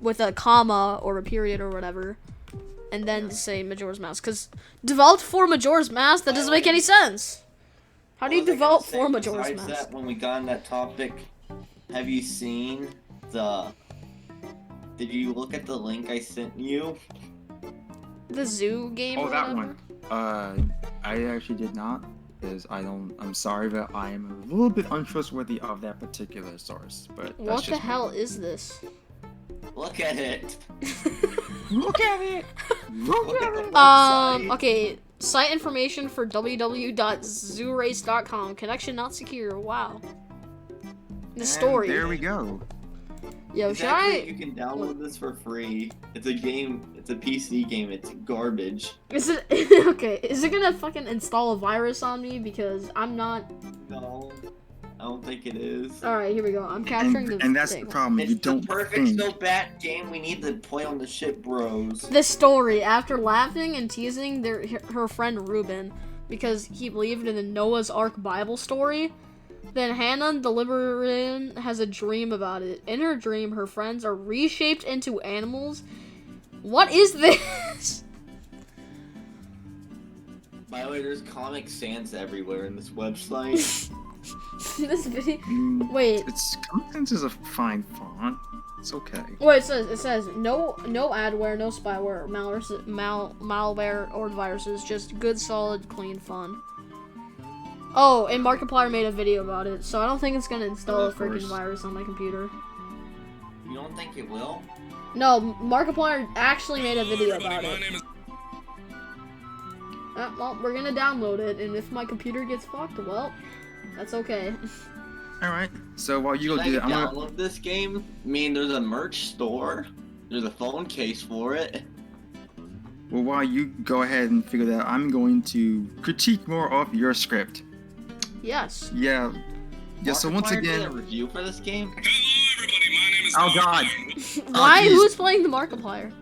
With a comma or a period or whatever. And then say Majora's Mask. Because developed for Majora's Mask, that doesn't make any sense. How do you
What was I
develop
gonna say
for Majora's
besides
Mask?
that, when we got on that topic, have you seen the? Did you look at the link I sent you?
The zoo game
Oh,
or
that
whatever?
one. I actually did not, because I'm sorry, but I am a little bit untrustworthy of that particular source. But that's
What the
just me.
hell is this?
Look at it.
Look at it. Look at it.
Website.
Okay. Site information for www.zoораce.com. Connection not secure. Wow. The
And
story.
there we go.
Yo,
It's
should
actually-
I?
You can download this for free. It's a game. It's a PC game. It's garbage.
Is it okay? Is it gonna fucking install a virus on me because I'm not?
No, I don't think it is.
All right, here we go. I'm capturing the
And that's
thing.
the problem.
It's
You
the
don't
perfect
think.
so bad game we need to play on the ship, bros.
The story. After laughing and teasing her friend Ruben because he believed in the Noah's Ark Bible story, then Hannah Deliverin has a dream about it. In her dream, her friends are reshaped into animals. What is this?
By the way, there's Comic Sans everywhere in this website.
This video.
Mm,
Wait.
It's Comic is a fine font. It's okay.
Well, it says no adware, no spyware, malware or viruses, just good, solid, clean fun. Oh, and Markiplier made a video about it, so I don't think it's gonna install a
Of
freaking
course.
virus on my computer.
You don't think it will?
No, Markiplier actually made a video about it. Well, we're gonna download it, and if my computer gets fucked, well, that's okay.
All right. So while you go
Should I
do that, I'm gonna.
download this game? I mean, there's a merch store. There's a phone case for it.
Well, while you go ahead and figure that out, I'm going to critique more of your script.
Yes.
Yeah. Yeah. So once
Markiplier did a
again.
review for this game.
Oh God.
Why?
jeez.
Who's playing the Markiplier?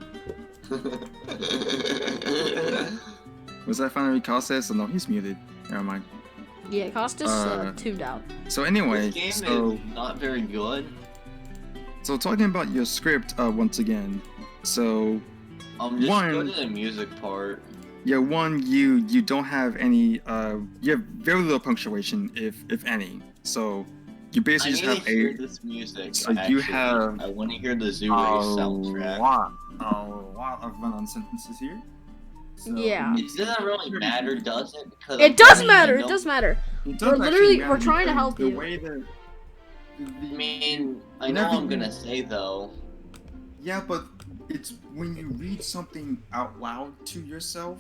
Was that finally Costas? Oh no, he's muted. Never mind.
Yeah, Costas tuned out.
So anyway,
This game
so
is not very good.
talking about your script once again. So
Just go
One-
to the music part.
yeah, one you don't have any you have very little punctuation if any. So you
I
basically
need
just have
to hear
a
this music.
so you
actually.
have
I want to hear the Zoo Race soundtrack.
lot of run-on sentences here. So,
Yeah.
It doesn't really matter, does it? Because
It does matter. It does matter.
It does
We're
actually
literally-
matter
we're trying to
because
help
the
you.
Way that,
I mean, I know
whenever
I'm
you-
gonna say though.
Yeah, but it's when you read something out loud to yourself,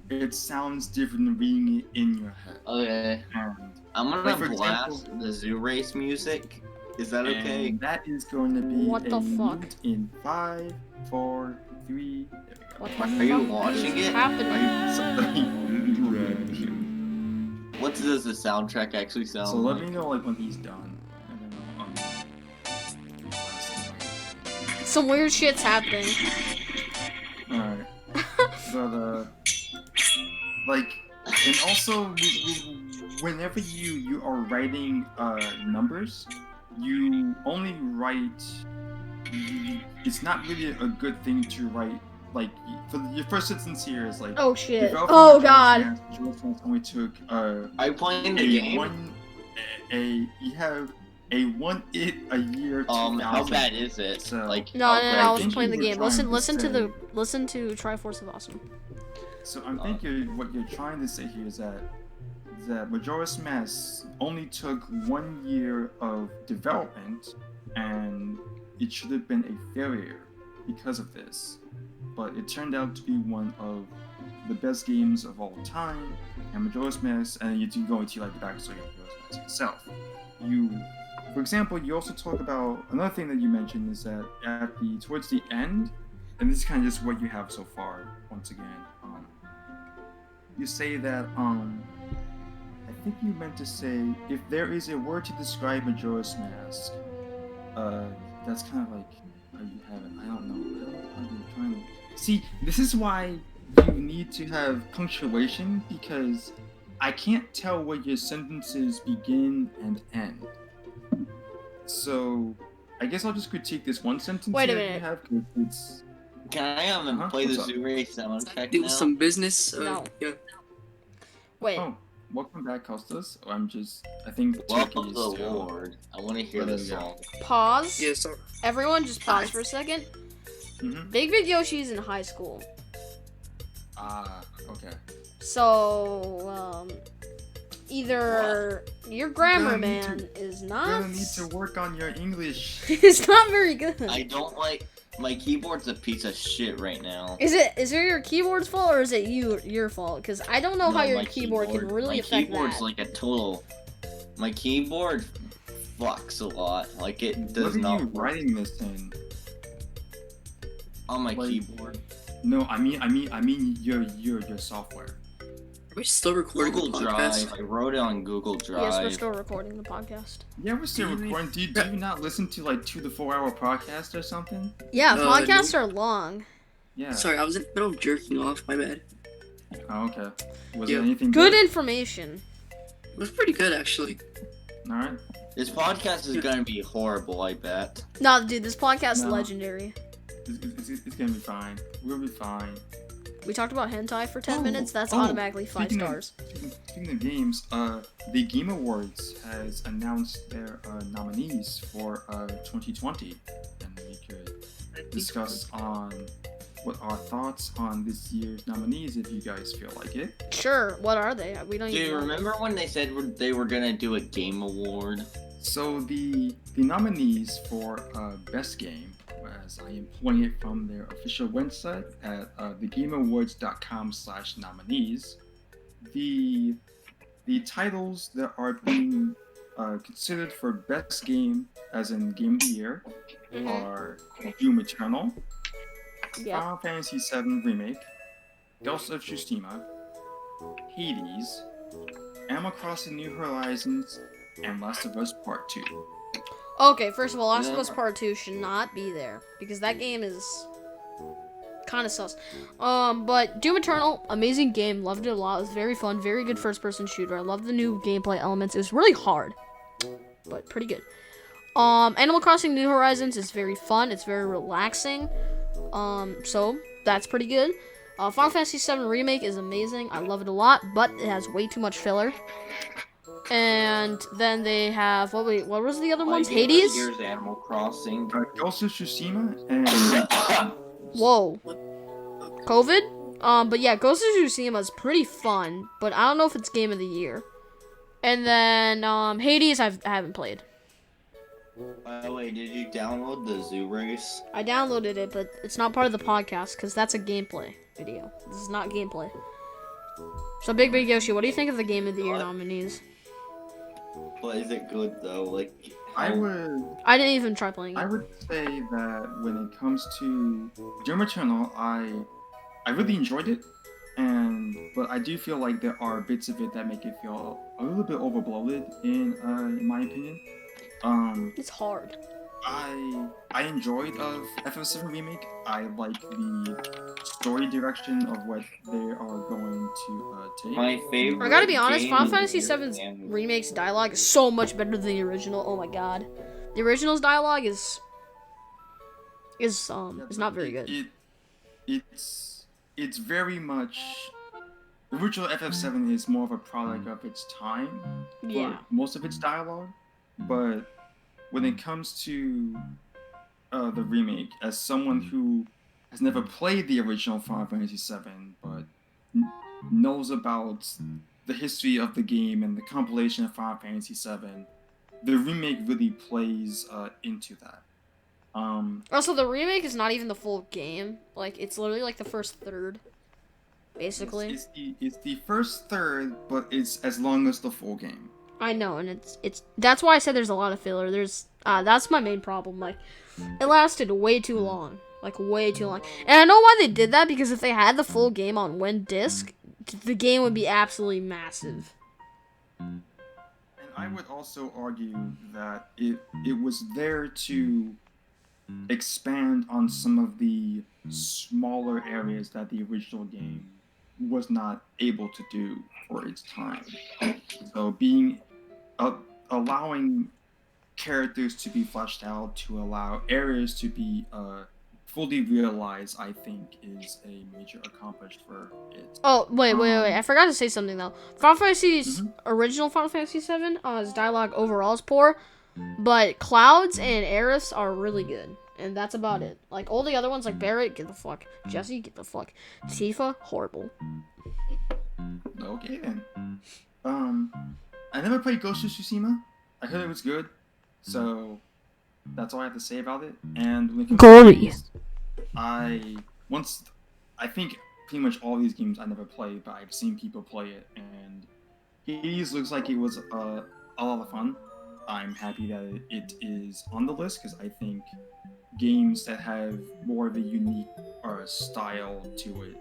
it sounds different than reading it in your head.
Okay,
And,
I'm gonna
like, for
blast
example-
the Zoo Race music. Is that okay?
and that is going to be
What the
a
fuck?
mute in 5, 4, 3. There we go.
What the
Are you
fuck
watching
is
it?
happening?
What does the soundtrack actually sound
So
like?
let me know like when he's done. And then
Some weird shit's happening.
Alright. But like, and also whenever you are writing numbers, you only write. It's not really a good thing to write. Like for your first sentence here is like.
Oh shit.
developing
Oh
the
god.
George Sands only took
Are you playing the
a
game?
one you have a 1 a year 2000.
How bad is it?
So-
Like,
No,
how
no,
bad
no, I
I
was
think
playing the
you were
game.
trying
Listen
to
to
say-
listen to Triforce of Awesome.
So I'm thinking what you're trying to say here is that Majora's Mask only took 1 year of development, and it should have been a failure because of this. But it turned out to be one of the best games of all time, and Majora's Mask, and you do go into like the backstory of Majora's Mask itself. For example, you also talk about another thing that you mentioned is that towards the end, and this is kind of just what you have so far. Once again, you say that I think you meant to say if there is a word to describe Majora's Mask, that's kind of like how you have it. I don't know how you're trying to see. This is why you need to have punctuation because I can't tell where your sentences begin and end. So I guess I'll just critique this one sentence
Wait a
that
minute.
you have. 'Cause it's
Can I play the
What's up?
Zoo Race soundtrack
Do
now?
some business.
No.
Yeah.
Wait.
oh, welcome back, Costas. I think
Welcome
Turkey
to
is
the
still.
Lord. I want to hear
There
the
we go.
song.
Pause.
Yeah. Sorry.
Everyone just pause for a second.
Mm-hmm.
Big Big Yoshi's in high school.
Ah, okay.
So, either your grammar,
Gonna need
man,
to-
is
You're
not.
gonna need to work on your English.
It's not very good.
I don't like my keyboard's a piece of shit right now.
Is it your keyboard's fault or is it your fault? Because I don't know how your
my
keyboard can really
my
affect
keyboard's
that.
like a total. My keyboard fucks a lot. Like it does
What are
not
you
work
writing this in?
on my
like-
keyboard.
No, I mean your software.
Are we still recording
Google
the podcast?
Drive. I wrote it on Google Drive.
Yes, we're still recording the podcast.
Yeah, we're still
Really?
recording. Do you not listen to like 2 to 4 hour podcasts or something?
Yeah,
No.
podcasts are long.
Yeah.
Sorry, I was in the middle of jerking off. My bad.
Oh, okay. Was
Yeah.
there anything
Good information.
It was pretty good actually.
All right.
This podcast is gonna be horrible. I bet.
No, dude, this podcast is
No.
legendary.
It's gonna be fine. We'll be fine.
We talked about hentai for 10
Oh,
minutes. That's
oh,
automatically 5
speaking of-
stars.
Speaking of games, the Game Awards has announced their nominees for 2020, and we could discuss on what our thoughts on this year's nominees if you guys feel like it.
Sure. What are they? We don't
Do
even
you
know.
remember when they said they were gonna do a game award?
So the nominees for best game, as I am pulling it from their official website at thegameawards.com/nominees, the titles that are being considered for best game, as in game of the year,
Mhm.
are Doom Eternal,
Yeah.
Final Fantasy VII Remake, Ghost of Tsushima, Hades, Animal Crossing New Horizons, and Last of Us Part 2.
Okay, first of all, Last of
Yeah.
Us Part 2 should not be there because that game is kind of sus. But Doom Eternal, amazing game, loved it a lot. It was very fun, very good first-person shooter. I love the new gameplay elements. It was really hard, but pretty good. Animal Crossing New Horizons is very fun. It's very relaxing. So that's pretty good. Final Fantasy VII Remake is amazing. I love it a lot, but it has way too much filler. And then they have what was the other ones?
My game of the
Hades.
year's Animal Crossing.
Ghost of Tsushima and
Whoa. COVID? But yeah, Ghost of Tsushima is pretty fun, but I don't know if it's game of the year. And then Hades I haven't played.
By the way, did you download the Zoo Race?
I downloaded it, but it's not part of the podcast because that's a gameplay video. This is not gameplay. So, Big Yoshi, what do you think of the Game of the Year nominees?
But is it good though? Like,
I
how-
would
I didn't even try playing
I
it.
would say that when it comes to Doom Eternal, I really enjoyed it, but I do feel like there are bits of it that make it feel a little bit overbloated in my opinion.
It's hard.
I enjoyed FF7 Remake. I like the story direction of what they are going to take.
my favorite.
I gotta be honest,
game
Final
of the
Fantasy
year
VII's
and-
Remake's dialogue is so much better than the original. Oh my god. The original's dialogue is not very good.
It's very much the original FF7 is more of a product of its time for
Yeah.
most of its dialogue, but when it comes to the remake, as someone who has never played the original Final Fantasy VII but knows about the history of the game and the compilation of Final Fantasy VII, the remake really plays into that.
Also, the remake is not even the full game. Like, it's literally like the first third, basically.
It's the first third, but it's as long as the full game.
I know, and it's that's why I said there's a lot of filler. That's my main problem. Like, it lasted way too long. Like, way too long. And I know why they did that, because if they had the full game on one disc, the game would be absolutely massive.
And I would also argue that it was there to expand on some of the smaller areas that the original game was not able to do for its time. So allowing characters to be fleshed out, to allow areas to be fully realized, I think is a major accomplishment for it.
Oh, wait. I forgot to say something, though. Final Fantasy's
Mhm.
original Final Fantasy VII, his dialogue overall is poor, but Clouds and Aerith are really good. And that's about it. Like, all the other ones, like Barrett, get the fuck. Jesse, get the fuck. Tifa, horrible.
Okay then. I never played Ghost of Tsushima. I heard it was good, so that's all I have to say about it. And when it comes
Gory.
to games, I think pretty much all these games I never played, but I've seen people play it, and Hades looks like it was a lot of fun. I'm happy that it is on the list because I think games that have more of a unique style to it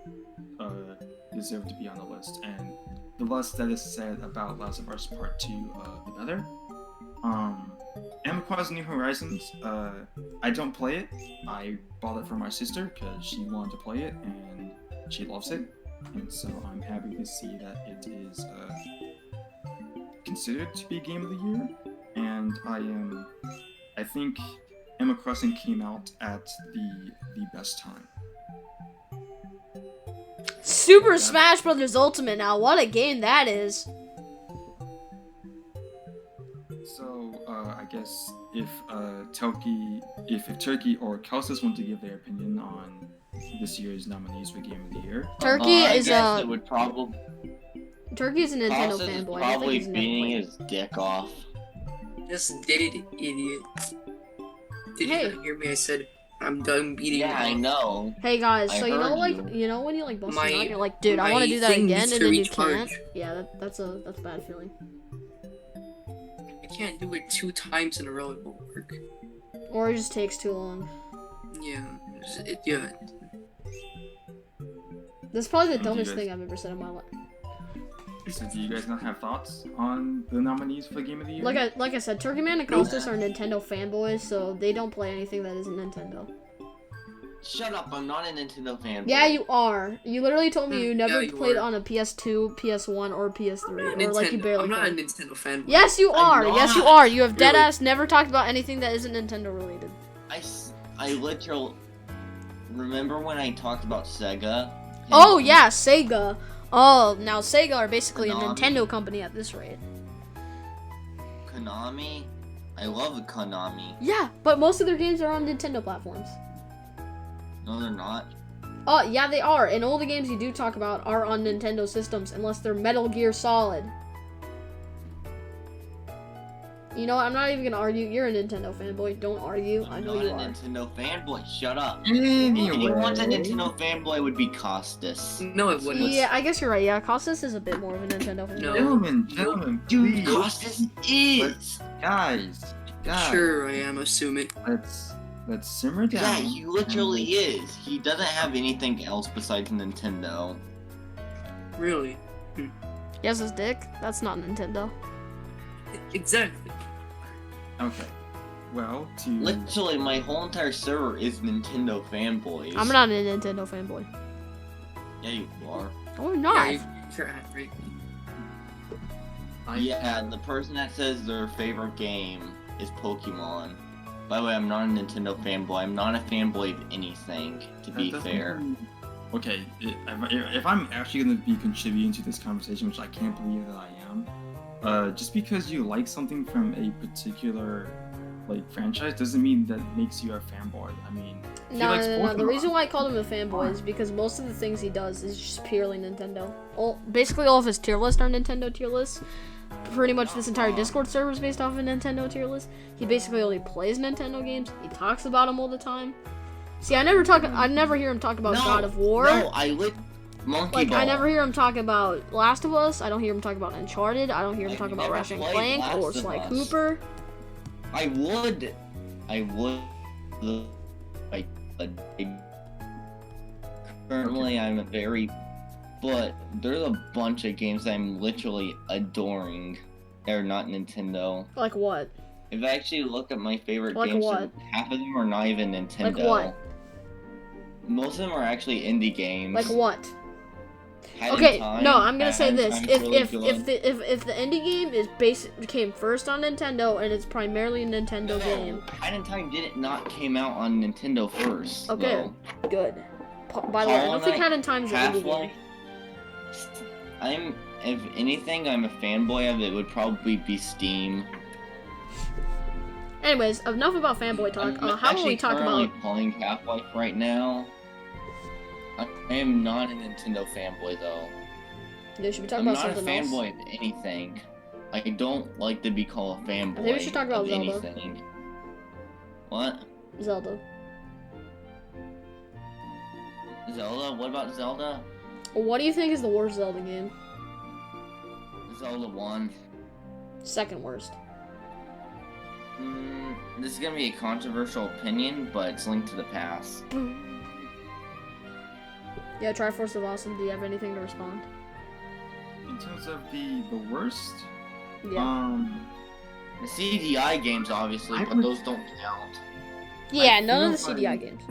deserve to be on the list. And the less that is said about Last of Us Part 2, the better. Animal Crossing New Horizons, I don't play it. I bought it for my sister because she wanted to play it and she loves it. And so I'm happy to see that it is considered to be Game of the Year. And I think Animal Crossing came out at the best time.
Super Smash Bros. Ultimate now. What a game that is.
So I guess if Turkey or Kelsas want to give their opinion on this year's nominees for Game of the Year.
Turkey
I
is
guess
a
it would probably.
Turkey is a Nintendo
Costa is
fanboy. I don't think
probably
he's never
beating
played.
his dick off.
Just did it, idiot. Did
Hey.
you not hear me? I said I'm done beating
Yeah, I
you.
know.
Hey guys,
I
so you know,
heard
like,
you.
you know when you like bust a
My-
nut, you're like, dude, I want to
my
do that
thing
again,
needs
and
to
then you
recharge.
can't. Yeah, that's a bad feeling.
I can't do it 2 times in a row. It won't work.
Or it just takes too long.
Yeah. Yeah.
That's probably the
Do you
dumbest
guys-
thing I've ever said in my life.
So do you guys not have thoughts on the nominees for Game of the Year?
Like I said, Turkey Man and Costas are Nintendo fanboys, so they don't play anything that isn't Nintendo.
Shut up! I'm not a Nintendo fan.
Yeah, you are. You literally told me you never
Yeah, you
played
are.
on a PS2, PS1, or PS3, or like you
Nintendo.
barely
I'm not a
played.
Nintendo fan.
Yes, you
I'm
are. Yes, you
not.
are. You have
Really?
deadass never talked about anything that isn't Nintendo related.
I literally remember when I talked about Sega.
Oh yeah, Sega. Oh, now Sega are basically a
Konami.
Nintendo company at this rate.
Konami. I love Konami.
Yeah, but most of their games are on Nintendo platforms.
No, they're not.
Oh, yeah, they are. And all the games you do talk about are on Nintendo systems, unless they're Metal Gear Solid. You know what? I'm not even gonna argue. You're a Nintendo fanboy. Don't argue. I know
I'm
you
not a
are.
Nintendo fanboy. Shut up.
Anyway,
Anyone's a Nintendo fanboy would be Costas.
No, it wouldn't.
Yeah, I guess you're right. Yeah, Costas is a bit more of a Nintendo fanboy.
No.
Gentlemen,
Dude,
please.
Costas is.
Guys,
Sure, I am assuming.
let's simmer down.
Yeah, he literally is. He doesn't have anything else besides Nintendo.
Really?
He has his dick. That's not Nintendo.
Exactly.
Okay. Well, to
Literally, my whole entire server is Nintendo fanboys.
I'm not a Nintendo fanboy.
Yeah, you are.
Oh, I'm not.
Yeah, you're right.
Yeah, the person that says their favorite game is Pokemon. By the way, I'm not a Nintendo fanboy. I'm not a fanboy of anything, to be fair.
Okay, if I'm actually going to be contributing to this conversation, which I can't believe that I am, just because you like something from a particular franchise doesn't mean that makes you a fanboy. I mean,
No. The reason why I called him a fanboy is because most of the things he does is just purely Nintendo. Basically, all of his tier lists are Nintendo tier lists. Pretty much this entire Discord server is based off of a Nintendo tier list. He basically only plays Nintendo games. He talks about them all the time. See, I never hear him talk about God of War.
No, I lit Monkey Ball.
I never hear him talk about Last of Us. I don't hear him talk about Uncharted. I don't hear him talk about
never
Ratchet and
played
Clank
Last
or
of
Sly
Us.
Cooper.
I would. Currently, I'm but there's a bunch of games I'm literally adoring. They're not Nintendo.
Like what?
If I actually look at my favorite
Like
games,
what?
half of them are not even Nintendo.
Like what?
Most of them are actually indie games.
Like what?
Hat in
Okay,
Time-
no, I'm gonna say
Hat in
this.
Time's
If
really
if
good.
the indie game came first on Nintendo and it's primarily a Nintendo game,
Hat in Time not came out on Nintendo first.
Okay.
though.
good. By the way, I don't think Hat in Time's an indie
Half-Life.
game.
If anything, I'm a fanboy of it. Would probably be Steam.
Anyways, enough about fanboy talk.
I'm
How about we
actually
talk
currently
about?
playing Half-Life right now. I am not a Nintendo fanboy though.
Yeah, should we talk
I'm
about
not a
something else?
fanboy of anything. I don't like to be called a fanboy.
I think we should talk about
of
Zelda.
anything. What?
Zelda.
Zelda? What about Zelda?
What do you think is the worst Zelda game?
Zelda 1.
Second worst.
This is gonna be a controversial opinion, but it's Link to the Past.
Yeah, Triforce of Awesome. Do you have anything to respond?
in terms of the worst,
Yeah.
The CDI games, obviously, but those don't count.
Yeah, none of the
feel
CDI
like-
games.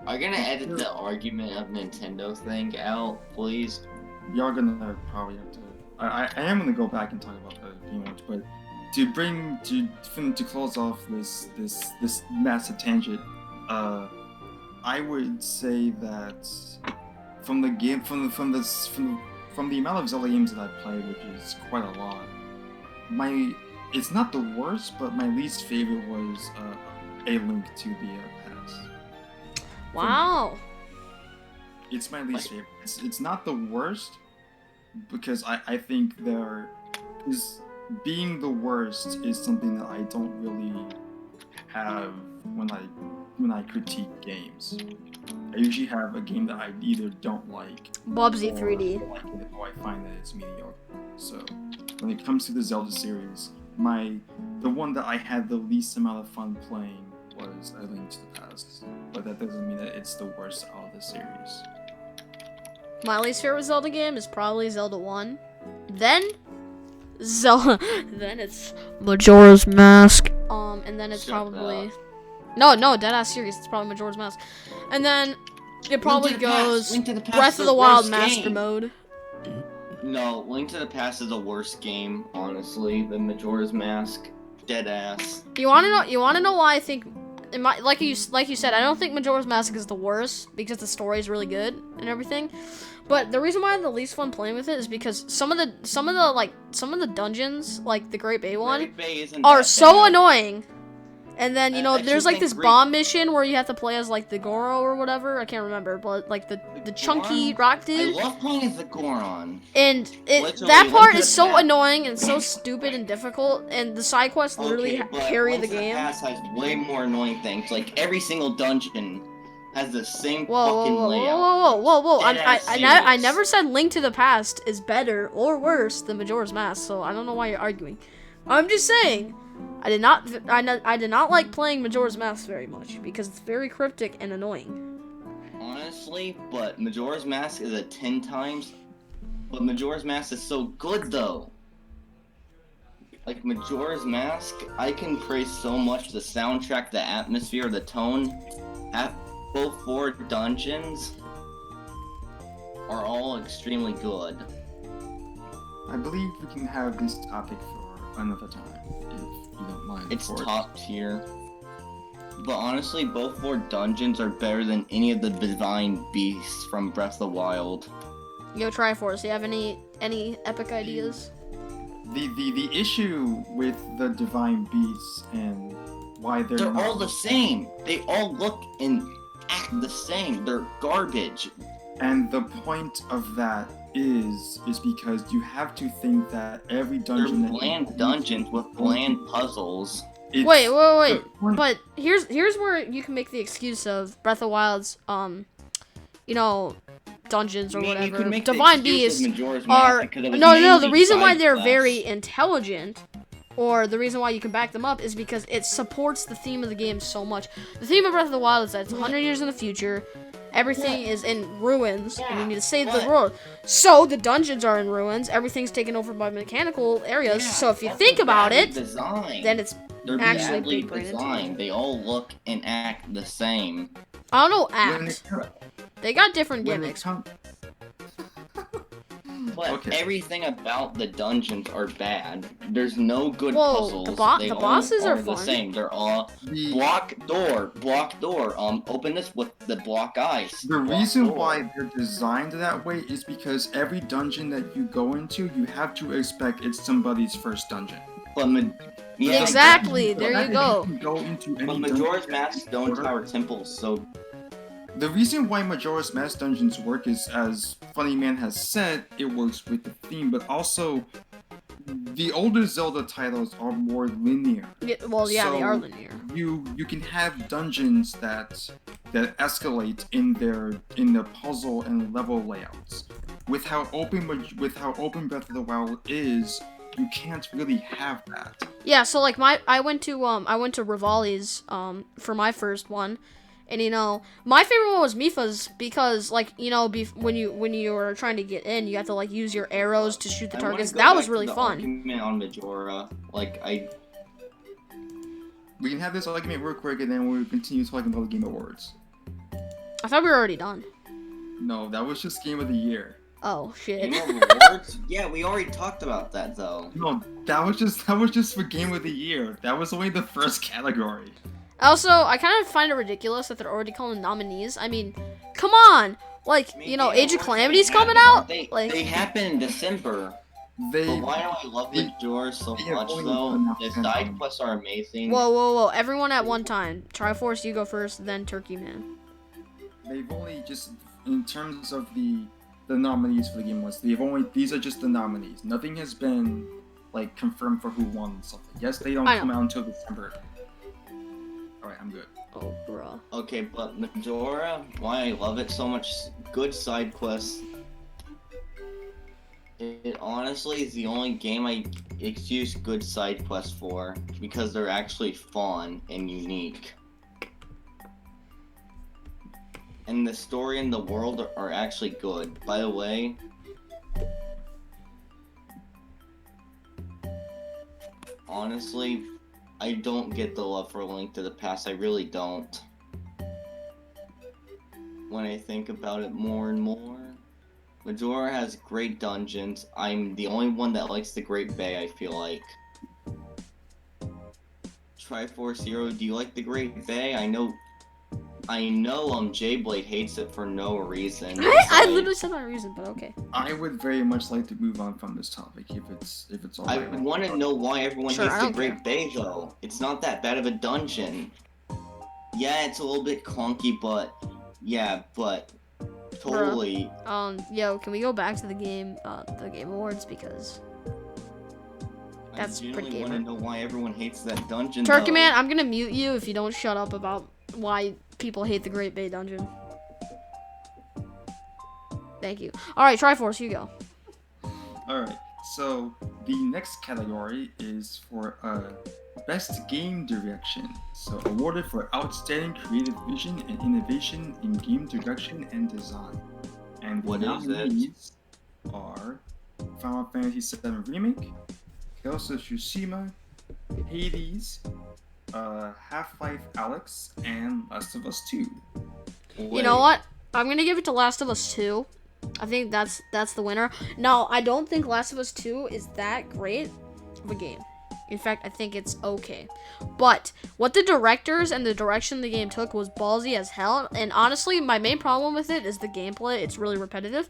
Are you gonna edit the argument of Nintendo thing out, please?
you're gonna probably have to. I am gonna go back and talk about the Game Watch, but to close off this massive tangent, I would say that from the amount of Zelda games that I've played, which is quite a lot, it's not the worst, but my least favorite was A Link to the Past.
Wow.
It's my least favorite. It's not the worst, because I think being the worst is something that I don't really have when I critique games. I usually have a game that I either don't like,
Bubsy
or
3D.
like it, or I find that it's mediocre. So when it comes to the Zelda series, the one that I had the least amount of fun playing was A Link to the Past, but that doesn't mean that it's the worst out of the series.
My least favorite Zelda game is probably Zelda 1. Then Zelda. Then it's Majora's Mask. And then it's
Shut
probably no, deadass serious. It's probably Majora's Mask. And then it probably
Link to the Past.
goes
Link to the Past
Breath
is
of
the
the Wild
worst
Master
game.
Mode.
No, Link to the Past is the worst game, honestly, than Majora's Mask. Deadass.
You wanna know why I think like you said, I don't think Majora's Mask is the worst because the story is really good and everything. But the reason why I have the least fun playing with it is because some of the dungeons, like the Great Bay one,
Great Bay isn't
are
that
so
bad.
annoying. And then, you know,
I
there's
just
like
think
this
Greek-
bomb mission where you have to play as like the Goro or whatever. I can't remember, but like the chunky
Goron?
rock
I
dude.
love playing as the Goron.
And
Literally,
that part
Link
is
to the
so
Past-
annoying and so stupid and difficult. And the side quests literally
Okay, but
carry
Link
the
to the
game.
Past has way more annoying things. Like every single dungeon has the same
Whoa, whoa,
fucking
whoa,
layout.
whoa, whoa, whoa, whoa!
Deadass
I
serious.
never said Link to the Past is better or worse than Majora's Mask, so I don't know why you're arguing. I'm just saying, I did not like playing Majora's Mask very much because it's very cryptic and annoying.
Honestly, but Majora's Mask is a 10 times. But Majora's Mask is so good though. Like Majora's Mask, I can praise so much the soundtrack, the atmosphere, the tone. At both 4 dungeons are all extremely good.
I believe we can have this topic for another time, if you don't mind.
It's
of course.
top tier. But honestly, both 4 dungeons are better than any of the divine beasts from Breath of the Wild.
Yo, Triforce, you have any epic ideas?
The issue with the divine beasts and why they're
They're
not
all the same. They all look and act the same. They're garbage.
And the point of that is because you have to think that every
They're
dungeon that
bland
you
dungeons with
beat,
bland puzzles.
it's-
Wait.
the point-
But here's where you can make the excuse of Breath of Wild's you know, dungeons or
I mean, you
whatever.
could make the
Divine
excuse
beasts
with Majora's Mask
are
because it was
no. The
mainly
reason why
side
they're
quests.
very intelligent, or the reason why you can back them up, is because it supports the theme of the game so much. The theme of Breath of the Wild is that it's 100 years in the future. Everything is in ruins, and you need to save the
but-
world. So the dungeons are in ruins. Everything's taken over by mechanical areas.
Yeah,
so if you
that's
think about
badly
it,
designed.
then it's
They're
actually
badly
big brain
designed. They all look and act the same.
I don't know
when
act.
it co-
They got different
when it
gimmicks.
com-
But
Okay.
everything about the dungeons are bad. There's no good
Whoa,
puzzles.
the
They all
bosses are
the
fun.
same. They're all
the
block door. Open this with the block eyes.
The
Block
reason
door.
why they're designed that way is because every dungeon that you go into, you have to expect it's somebody's first dungeon.
But yeah,
Exactly,
The
there
fact
you
that
go.
can go into any
But
dungeon-
Majora's Mask Stone Tower Temple is so
The reason why Majora's Mask dungeons work is, as Funny Man has said, it works with the theme, but also the older Zelda titles are more linear.
Yeah, well, yeah, they
So,
are linear.
You can have dungeons that escalate in the puzzle and level layouts. With how open Breath of the Wild is, you can't really have that.
Yeah, so like I went to Rivali's for my first one, and you know my favorite one was Mifa's because like you know when you were trying to get in, you have to like use your arrows to shoot the
I wanna
targets.
go
That was
back to
really
the
fun.
argument on Majora,
We can have this argument real quick and then we'll continue talking about the Game Awards.
I thought we were already done.
No, that was just Game of the Year.
Oh shit.
Game of Awards? Yeah, we already talked about that though.
No, that was just for Game of the Year. That was only the first category.
Also, I kind of find it ridiculous that they're already calling nominees. I mean, come on. Like,
I mean,
you know,
Game
Age of
Awards
Calamity's
happen,
coming
aren't
out.
They,
Like,
they happen in December.
They
But why do I love
they-
Majora so
they have
much
only
though?
enough
The
time.
side quests are amazing.
whoa. Everyone at one time. Triforce, you go first, then Turkey Man.
they've only just in terms of the nominees for the Game Awards. These are just the nominees. Nothing has been like confirmed for who won something. Yes, they don't
I know.
come out until December. All right, I'm good.
Oh, bruh.
Okay, but Majora, why I love it so much, good side quests. It honestly is the only game I excuse good side quests for, because they're actually fun and unique. And the story and the world are actually good. By the way, honestly, I don't get the love for Link to the Past. I really don't. When I think about it more and more, Majora has great dungeons. I'm the only one that likes the Great Bay, I feel like. Triforce Zero, do you like the Great Bay? I know I know J-Blade hates it for no reason.
I literally said my reason, but okay.
I would very much like to move on from this topic if it's all
I
right.
want to know why everyone
Sure, I
hates the
don't
Great Bay though. It's not that bad of a dungeon. Yeah, it's a little bit clunky, but totally.
Yo, can we go back to the Game Awards because that's
I
pretty
really want to
gamer.
know why everyone hates that dungeon.
Turkey
though.
Man, I'm gonna mute you if you don't shut up about why people hate the Great Bay Dungeon. Thank you. All right, Triforce, you go.
All right. So the next category is for best game direction. So awarded for outstanding creative vision and innovation in game direction and design. And the
What is it?
nominees are Final Fantasy VII Remake, Ghost of Tsushima, Hades, Half-Life Alyx, and Last of Us 2.
You know what? I'm gonna give it to Last of Us 2. I think that's the winner. Now, I don't think Last of Us 2 is that great of a game. In fact, I think it's okay. But what the directors and the direction the game took was ballsy as hell. And honestly, my main problem with it is the gameplay. It's really repetitive.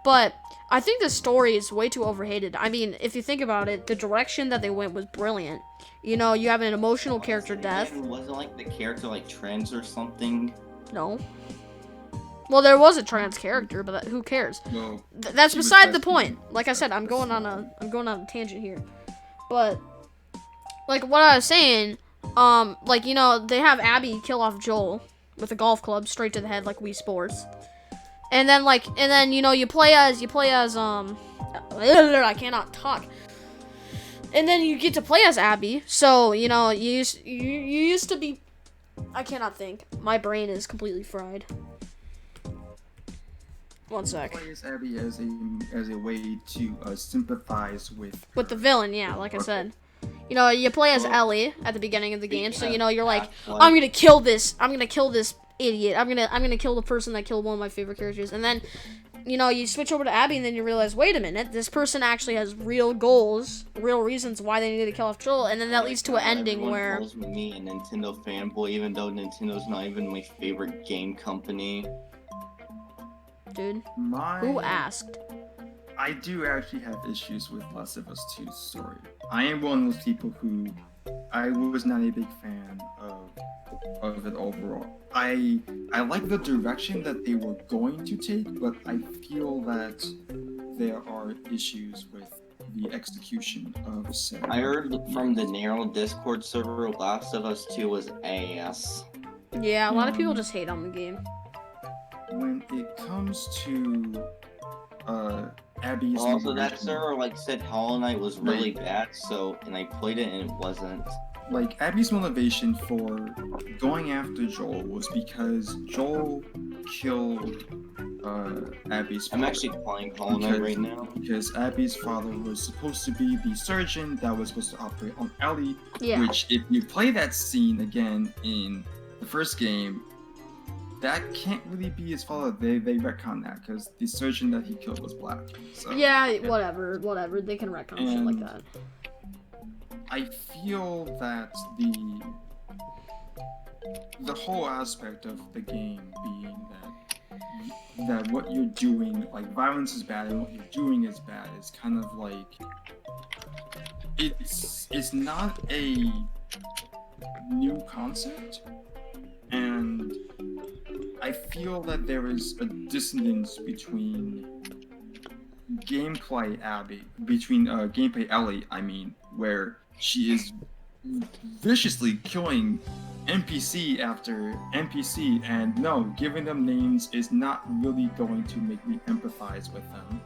But I think the story is way too overhated. I mean, if you think about it, the direction that they went was brilliant. You know, you have an emotional character death.
Wasn't like the character like trans or something?
No. Well, there was a trans character, but who cares?
No.
That's
She was
beside the
best
point.
in-
Like I said, I'm going on a tangent here. But like what I was saying, like you know, they have Abby kill off Joel with a golf club straight to the head like Wii Sports. And then you know, you play as I cannot talk. And then you get to play as Abby. So, you know, you used to be I cannot think. My brain is completely fried. One sec.
Play as Abby as a way to sympathize with
With the villain, yeah, like I said. You know, you play as Ellie at the beginning of the game, so you know you're like, I'm gonna kill this idiot. I'm gonna kill the person that killed one of my favorite characters. And then, you know, you switch over to Abby, and then you realize, wait a minute, this person actually has real goals, real reasons why they need to kill off Joel, and then that leads to an ending
Everyone
where.
calls me a Nintendo fanboy, even though Nintendo's not even my favorite game company.
Dude, who asked?
I do actually have issues with Last of Us 2's story. I am one of those people who I was not a big fan of it overall. I like the direction that they were going to take, but I feel that there are issues with the execution of said.
I heard from the narrow Discord server, Last of Us 2 was ass.
Yeah, a lot of people just hate on the game.
When it comes to Abby's
Also, that
narration-
server said Hollow Knight was really bad, and I played it and it wasn't.
Like, Abby's motivation for going after Joel was because Joel killed Abby's father.
I'm actually playing Hollow Knight right now.
Because Abby's father was supposed to be the surgeon that was supposed to operate on Ellie,
Yeah.
which, if you play that scene again in the first game, that can't really be his father. They retcon that, because the surgeon that he killed was black. So.
Yeah, whatever. They can retcon shit like that.
I feel that the whole aspect of the game being that what you're doing, like, violence is bad and what you're doing is bad, is kind of like it's not a new concept, and I feel that there is a dissonance between gameplay Ellie, where she is viciously killing NPC after NPC, and no, giving them names is not really going to make me empathize with them.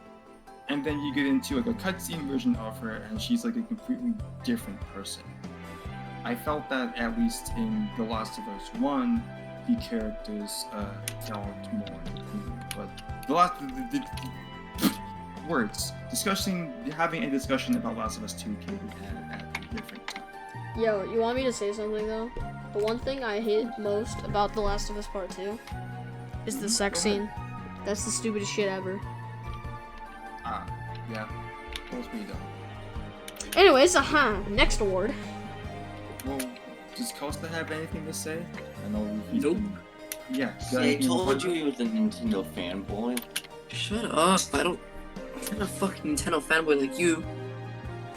And then you get into like a cutscene version of her, and she's like a completely different person. I felt that at least in The Last of Us 1, the characters felt more human. But having a discussion about Last of Us 2 can be had at a different time.
Yo, you want me to say something though? The one thing I hate most about The Last of Us Part 2 is the sex scene. That's the stupidest shit ever.
Yeah. That's me though.
Anyways, next award.
Well, does Costa have anything to say? I know he's
Nope.
been Yeah.
See, I told you he was a Nintendo fanboy.
Shut up! I'm not a fucking Nintendo fanboy like you.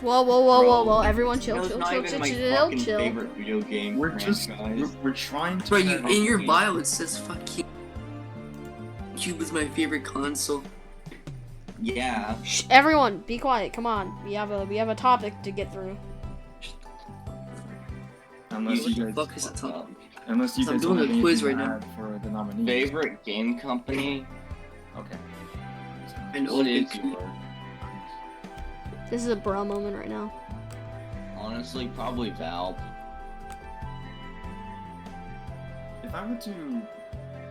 Whoa. Everyone chill.
Nintendo's not even my fucking favorite video game
We're just
franchise.
we're trying to.
Bro,
have-
in your bio it says fucking Cube is my favorite console.
Yeah.
Shh, everyone, be quiet. Come on. We have a topic to get through.
Unless you guys,
Fuck is that talk?
unless you
I'm
guys
doing
don't
a
have
quiz
anything
right
to
now.
add for the nominees.
Favorite game company?
Okay.
And
What is
Olympic.
yours?
This is a bro moment right now.
Honestly, probably Valve.
If I were to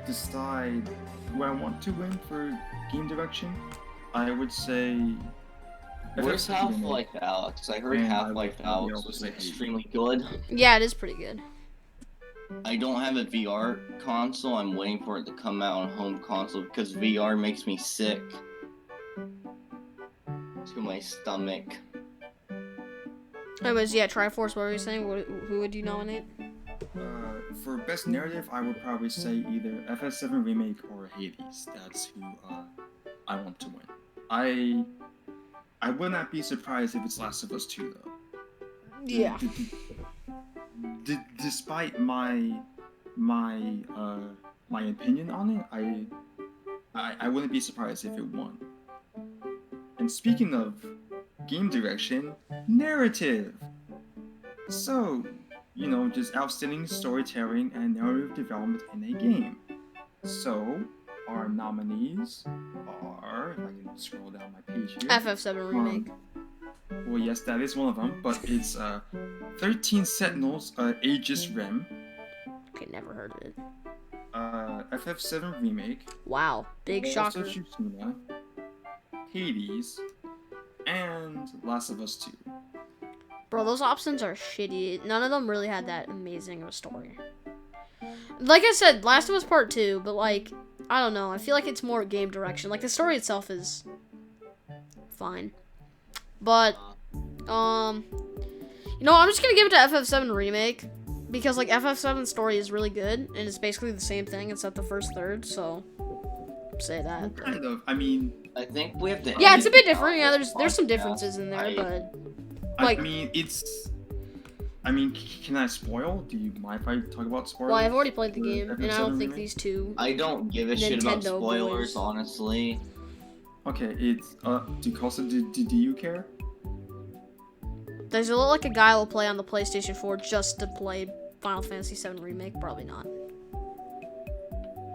decide who I want to win for game direction, I would say.
Where's
FF7
Half-Life Alex? I heard
Man, I
Half-Life
would
Alex
also
was
say
extremely good.
Yeah, it is pretty good.
I don't have a VR console. I'm waiting for it to come out on home console because VR makes me sick to my stomach.
Anyways, yeah, Triforce, what were you saying? Who would you nominate?
For best narrative, I would probably say either FF7 Remake or Hades. That's who I want to win. I would not be surprised if it's Last of Us 2 though.
Yeah.
Despite my opinion on it, I wouldn't be surprised if it won. And speaking of game direction, narrative. So, just outstanding storytelling and narrative development in a game. So, our nominees are, if I can scroll down my page here.
FF7 Remake.
Well, yes, that is one of them, but it's 13 Sentinels, Aegis Rim,
Okay, never heard of it.
FF7 Remake,
Wow, big
Ghost of
shocker.
Tsushima, Hades, and Last of Us 2.
Bro, those options are shitty. None of them really had that amazing of a story. Like I said, Last of Us Part 2, but like, I don't know. I feel like it's more game direction. Like, the story itself is fine. But, I'm just gonna give it to FF7 Remake. Because, like, FF7's story is really good, and it's basically the same thing except the first third, so say that.
Kind of. I mean,
I think we have to.
Yeah,
end
it's a bit
it
different.
on
Yeah,
this
there's some
podcast.
differences in there, but
I
Like-
mean, can I spoil? Do you mind if I talk about spoilers?
well, I've already played the
for
game, and I
FF7
don't think
Remake?
these two.
I don't give a shit about
Nintendo
spoilers,
boys.
honestly.
Okay, it's do you care?
Does it look like a guy will play on the PlayStation 4 just to play Final Fantasy VII Remake? Probably not.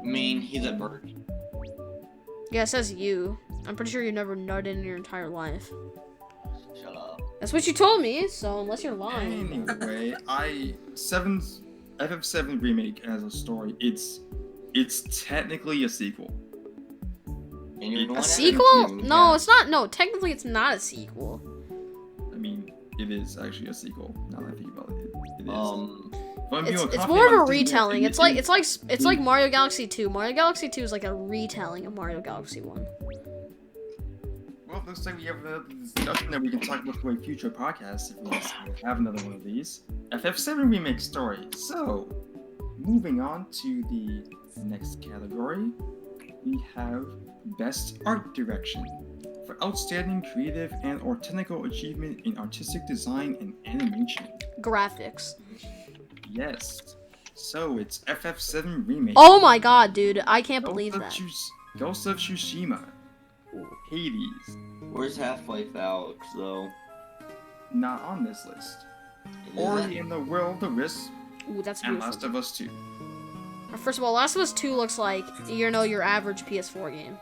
I mean, he's a bird.
Yeah, it says you. I'm pretty sure you've never nutted in your entire life.
Shut up.
That's what you told me, so unless you're lying.
Anyway, FF7 Remake as a story, it's technically a sequel.
And you're
A
going
A
at it
sequel?
too,
No,
yeah.
it's not. No, technically it's not a sequel.
I mean, it is actually a sequel. Now that I think about it, it is. But,
It's more of a retelling. It's like Mario Galaxy 2. Mario Galaxy 2 is like a retelling of Mario Galaxy 1.
Well, looks like we have another discussion that we can talk about for a future podcast if we decide to have another one of these. FF7 Remake story. So, moving on to the next category, we have Best Art Direction for outstanding creative and or technical achievement in artistic design and animation.
Graphics.
Yes. So it's FF7 Remake.
Oh my god, dude. I can't believe that.
Ghost of Tsushima. Hades.
Where's Half-Life Alex, though?
Not on this list.
Is
Ori
it?
and the Will of the Wisp
Ooh, that's
and
beautiful.
Last of Us 2.
First of all, Last of Us 2 looks like, your average PS4 game.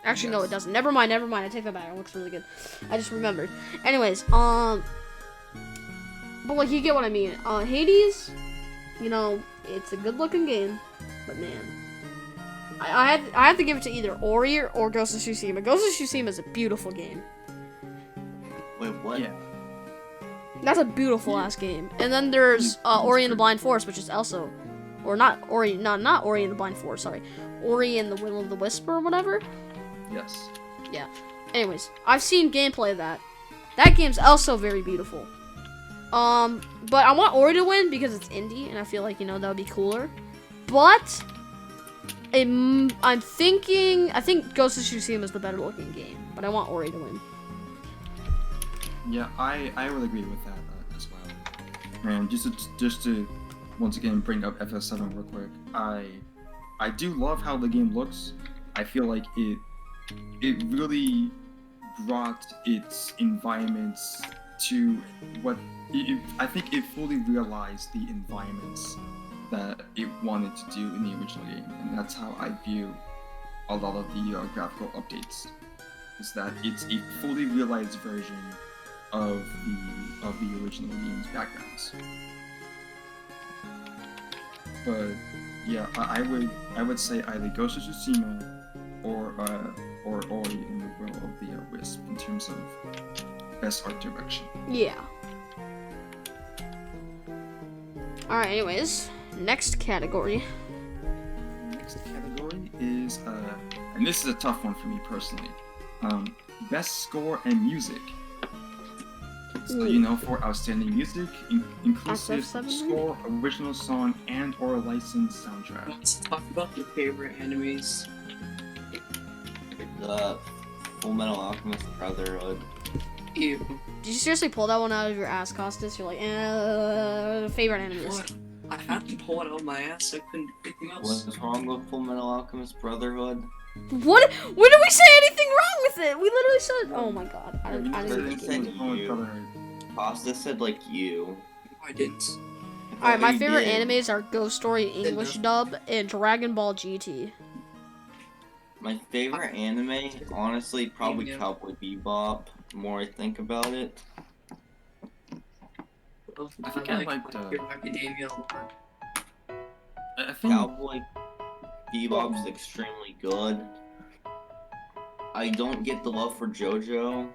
Actually, no, it doesn't. Never mind. I take that back. It looks really good. I just remembered. Anyways, but like, you get what I mean. Hades, it's a good-looking game, but man, I have to give it to either Ori or Ghost of Tsushima. Ghost of Tsushima is a beautiful game.
Wait, what?
Yeah.
That's a beautiful ass game. And then there's Ori and the Blind Forest, which is also, or not Ori, not Ori and the Blind Forest. Sorry, Ori and the Will of the Wisp or whatever.
Yes.
Yeah. Anyways, I've seen gameplay of that. That game's also very beautiful. But I want Ori to win because it's indie, and I feel like, that would be cooler. But I'm thinking. I think Ghost of Tsushima is the better looking game, but I want Ori to win.
Yeah, I would agree with that as well. And just to once again bring up FS7 real quick, I do love how the game looks. I feel like it really brought its environments to what I think it fully realized the environments that it wanted to do in the original game, and that's how I view a lot of the graphical updates. Is that it's a fully realized version of the original game's backgrounds. But yeah, I would say either Ghost of Tsushima or Ori in the Will of the Wisp in terms of best art direction.
Yeah. All right. Anyways, next category.
Next category is and this is a tough one for me personally. Best score and music. So, you know, for outstanding music, inclusive
SF7?
score, original song, and/or licensed soundtrack.
Let's talk about your favorite animes.
The Full Metal Alchemist Brotherhood.
Ew.
Did you seriously pull that one out of your ass, Costas? You're like, favorite animes.
What? I had to pull it out of my ass. I couldn't do anything else.
What's wrong with Full Metal Alchemist Brotherhood?
What? When did we say anything wrong with it? We literally said, oh my god. I didn't
didn't
say
say
anything.
you. Costa said like you.
I didn't.
Alright, my
You
favorite
did.
animes are Ghost Story English dub and Dragon Ball GT.
My favorite anime, honestly, probably
Yeah.
Cowboy Bebop. The more I think about it.
I think I liked,
My Hero Academia a lot.
I think
Cowboy Bebop's extremely good. I don't get the love for JoJo.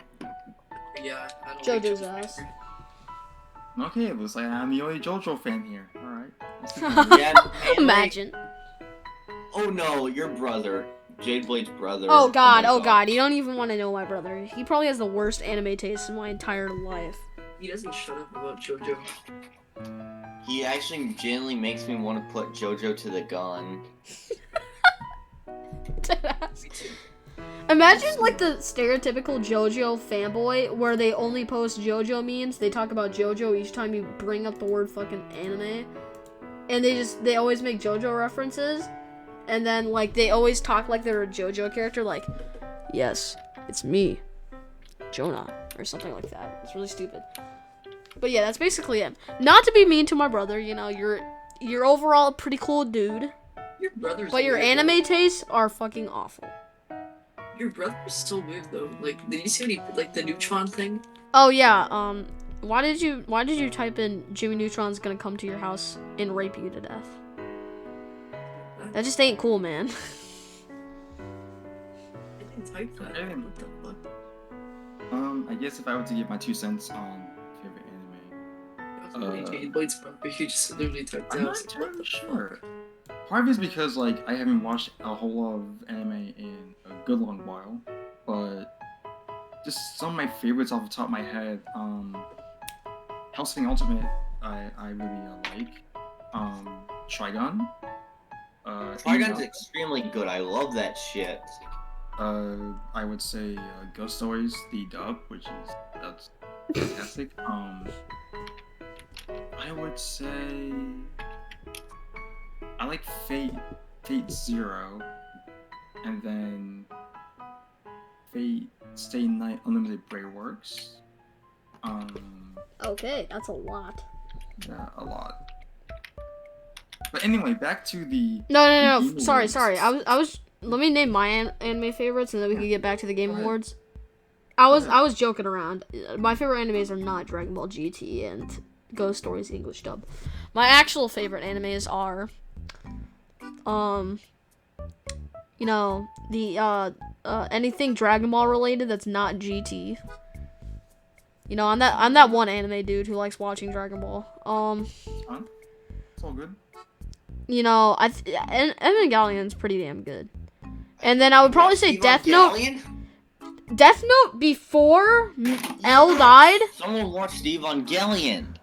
Yeah, I don't
JoJo's
like
ass.
okay, it looks like I'm the only JoJo fan here. All right.
Yeah, anime-
Imagine.
Oh no, your brother. Jade Blade's brother.
Oh god,
my
oh god, you don't even want to know my brother. He probably has the worst anime taste in my entire life.
He doesn't shut up about JoJo.
He actually genuinely makes me want to put JoJo to the gun.
Me too.
Imagine like the stereotypical JoJo fanboy where they only post JoJo memes. They talk about JoJo each time you bring up the word fucking anime. And they always make JoJo references. And then like they always talk like they're a JoJo character, like, yes, it's me, Jonah, or something like that. It's really stupid. But yeah, that's basically it. Not to be mean to my brother, you know, you're overall a pretty cool dude.
Your brother's
But your
weird,
anime tastes are fucking awful.
though. Your brother's still weird though. Like, did you see any like the Neutron thing?
Oh yeah, why did you type in Jimmy Neutron's gonna come to your house and rape you to death? That just ain't cool, man.
I didn't type that.
I didn't.
What the fuck?
I guess if I were to give my 2 cents on favorite anime,
That was really Jade Blade's brother. He just literally typed
I'm
out.
not entirely sure. Part of it is because like I haven't watched a whole lot of anime in a good long while, but just some of my favorites off the top of my head. Hellsing Ultimate, I really like. Trigun.
Trigun's extremely good. I love that shit.
I would say Ghost Stories, the dub, that's fantastic. I would say I like Fate Zero, and then Fate Stay Night Unlimited Bray Works.
Okay, that's a lot.
Yeah, a lot. But anyway, back to the
No.
Game
Sorry.
Awards.
I was. Let me name my anime favorites, and then we can get back to the Game
Go ahead.
Awards. I was joking around. My favorite animes are not Dragon Ball GT and Ghost Stories English dub. My actual favorite animes are, you know, the anything Dragon Ball related that's not GT. You know, I'm that one anime dude who likes watching Dragon Ball.
It's fun. It's all good.
You know, Evangelion's pretty damn good. And then I would probably say Death Note. Death Note before L died.
Someone watched Evangelion.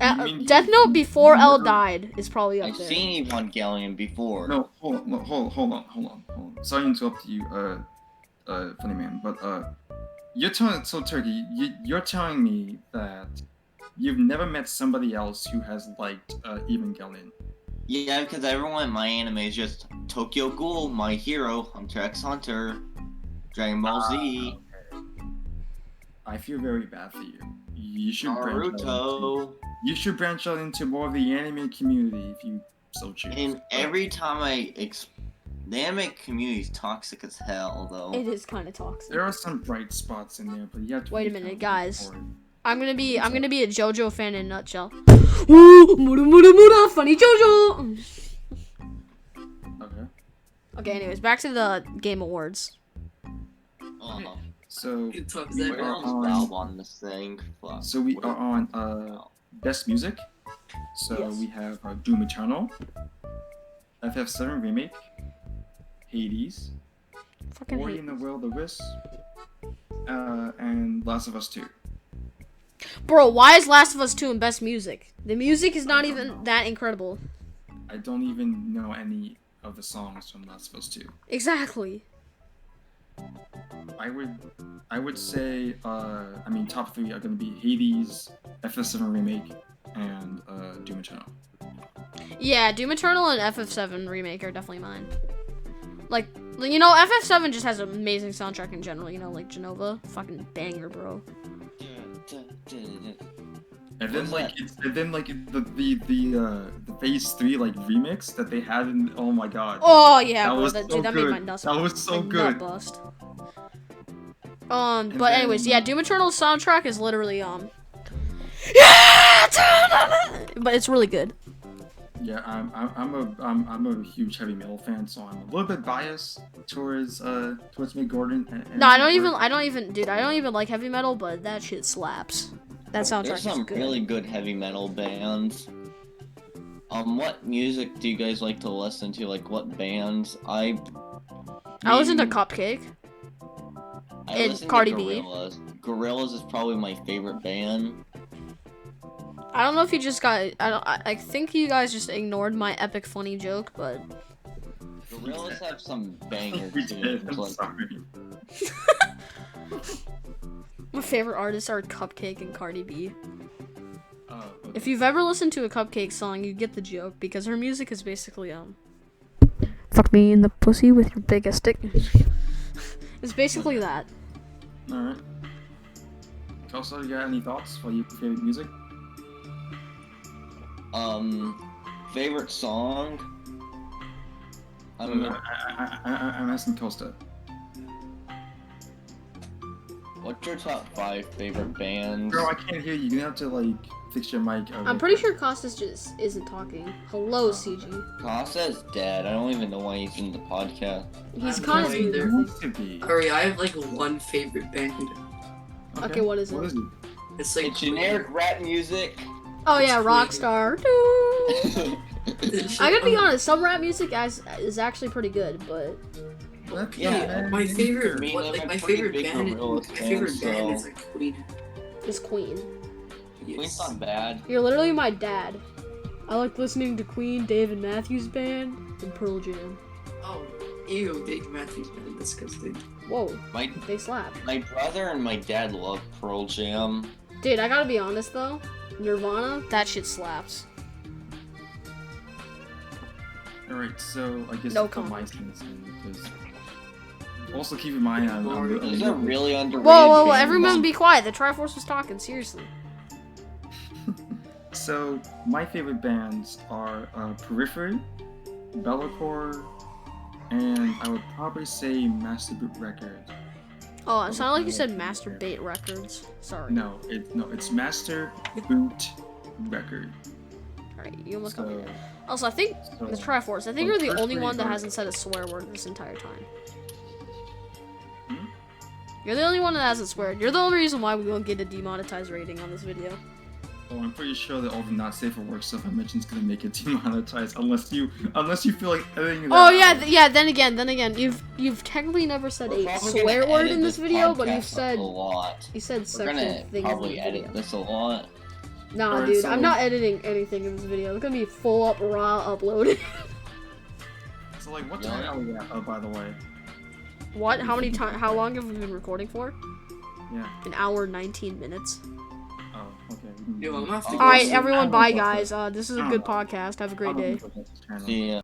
Death Note before L died is probably up
I've
there.
seen Evangelion before.
No, hold on. Sorry to interrupt you, funny man, but you're telling Turkey, you're telling me that you've never met somebody else who has liked Evangelion.
Yeah, because everyone in my anime is just Tokyo Ghoul, My Hero, Hunter x Hunter, Dragon Ball Z,
I feel very bad for you. You should branch out
Naruto.
you should branch out into more of the anime community if you so choose.
And every time the anime community is toxic as hell, though.
It is kind of toxic.
There are some bright spots in there, but you have to
Wait a
be
minute,
kind
guys.
for it.
I'm gonna be a JoJo fan in a nutshell. Ooh, mura mura mura, funny JoJo.
Okay.
Okay, anyways, back to the Game Awards.
So
Good talk,
we
Zach.
Where
are
else
on.
Valve on this thing? Fuck.
So we are on best music. So
Yes.
we have Doom Eternal, FF7 remake, Hades,
Fucking
Ori
hate.
in the Will of the Wisps, and Last of Us 2.
Bro, why is Last of Us 2 in best music? The music is not even that incredible.
I don't even know any of the songs from Last of Us 2.
Exactly.
I would say top 3 are gonna be Hades, FF7 remake, and Doom Eternal.
Yeah, Doom Eternal and FF7 remake are definitely mine. Like, you know, FF7 just has an amazing soundtrack in general. You know, like Genova, fucking banger, bro.
And then
What's
the Phase 3 like remix that they had in, oh my god.
Oh yeah,
That
bro.
was
That,
so
dude, that made
good.
my nuts.
That was so
my
good.
Nut bust. But anyways,
then-
yeah, Doom Eternal's soundtrack is literally yeah, but it's really good.
Yeah, I'm a huge heavy metal fan, so I'm a little bit biased towards Mick Gordon. And
No, I don't even like heavy metal, but that shit slaps. That soundtrack
There's some
is good.
really good heavy metal bands. What music do you guys like to listen to? Like, what bands?
I listen to
maybe-
Cupcake.
I
and
listen
Cardi
to
B.
Gorillaz. Gorillaz is probably my favorite band.
I don't know if you just got. I think you guys just ignored my epic funny joke, but
Gorillaz have some bangers.
We did. I'm
Like,
sorry.
my favorite artists are Cupcake and Cardi B.
Okay.
If you've ever listened to a Cupcake song, you get the joke because her music is basically fuck me in the pussy with your biggest stick. It's basically that.
All right. Kelso, you got any thoughts for your favorite music?
Favorite song? I don't know.
I'm asking Costa.
What's your top 5 favorite bands?
Bro, I can't hear you. You're gonna have to like fix your mic.
I'm pretty sure Costas just isn't talking. Hello, CG.
Costa's dead. I don't even know why he's in the podcast.
He's
I'm
kind of
going there.
Used to be.
Alright, I have like one favorite band.
Okay, what is it?
What is it?
It's like
It's generic rap music.
Oh yeah,
It's
Rockstar. I gotta be honest, some rap music is actually pretty good, but
What?
Yeah,
my favorite,
I mean,
what,
I'm
like
a
my
pretty
favorite
big
band,
Gorillaz
my favorite
fan,
band
so-
is like Queen.
it's Queen.
Queen's
Yes.
not bad.
You're literally my dad. I like listening to Queen, David Matthews Band, and Pearl Jam.
Oh, ew, Dave Matthews Band, disgusting.
Whoa,
My
they slap.
my brother and my dad love Pearl Jam.
Dude, I gotta be honest though, Nirvana, that shit slaps.
Alright, so I guess
No
I'll put my
comment.
things in because. Also keep in mind
These are really underrated.
Whoa,
bands.
everyone be quiet. The Triforce was talking, seriously.
So my favorite bands are Periphery, Bellacore, and I would probably say Master Boot Records.
Oh, it sounded like you said Masturbate Records. Sorry.
No, it's Master Boot Record.
Alright, you almost got me
So,
there. Also, I think
so
the Triforce, I think
Oh,
you're the only
Periphery
one that
are-
hasn't said a swear word this entire time.
Hmm?
You're the only one that hasn't sweared. You're the only reason why we won't get a demonetized rating on this video.
oh, I'm pretty sure that all the not safe for work stuff I mentioned is gonna make it demonetized unless you feel like editing that
Oh
out.
yeah, yeah. Then again, you've technically never said
We're
a
probably
swear
gonna
word
edit
in this video, but
podcast
you've said
a lot.
you said
We're
sexual
gonna
things in
probably
the
edit
video.
this a lot.
Nah,
Alright,
dude,
so-
I'm not editing anything in this video. It's gonna be full up raw uploaded.
So like, what time are we at? Oh, by the way.
What? How many time? How long have we been recording for?
Yeah.
An hour 19 minutes.
Oh, okay.
Yo, I'm gonna have to
All
go
All right,
soon.
everyone. Bye, guys. This is a good podcast. Have a great day.
Channel.
See ya.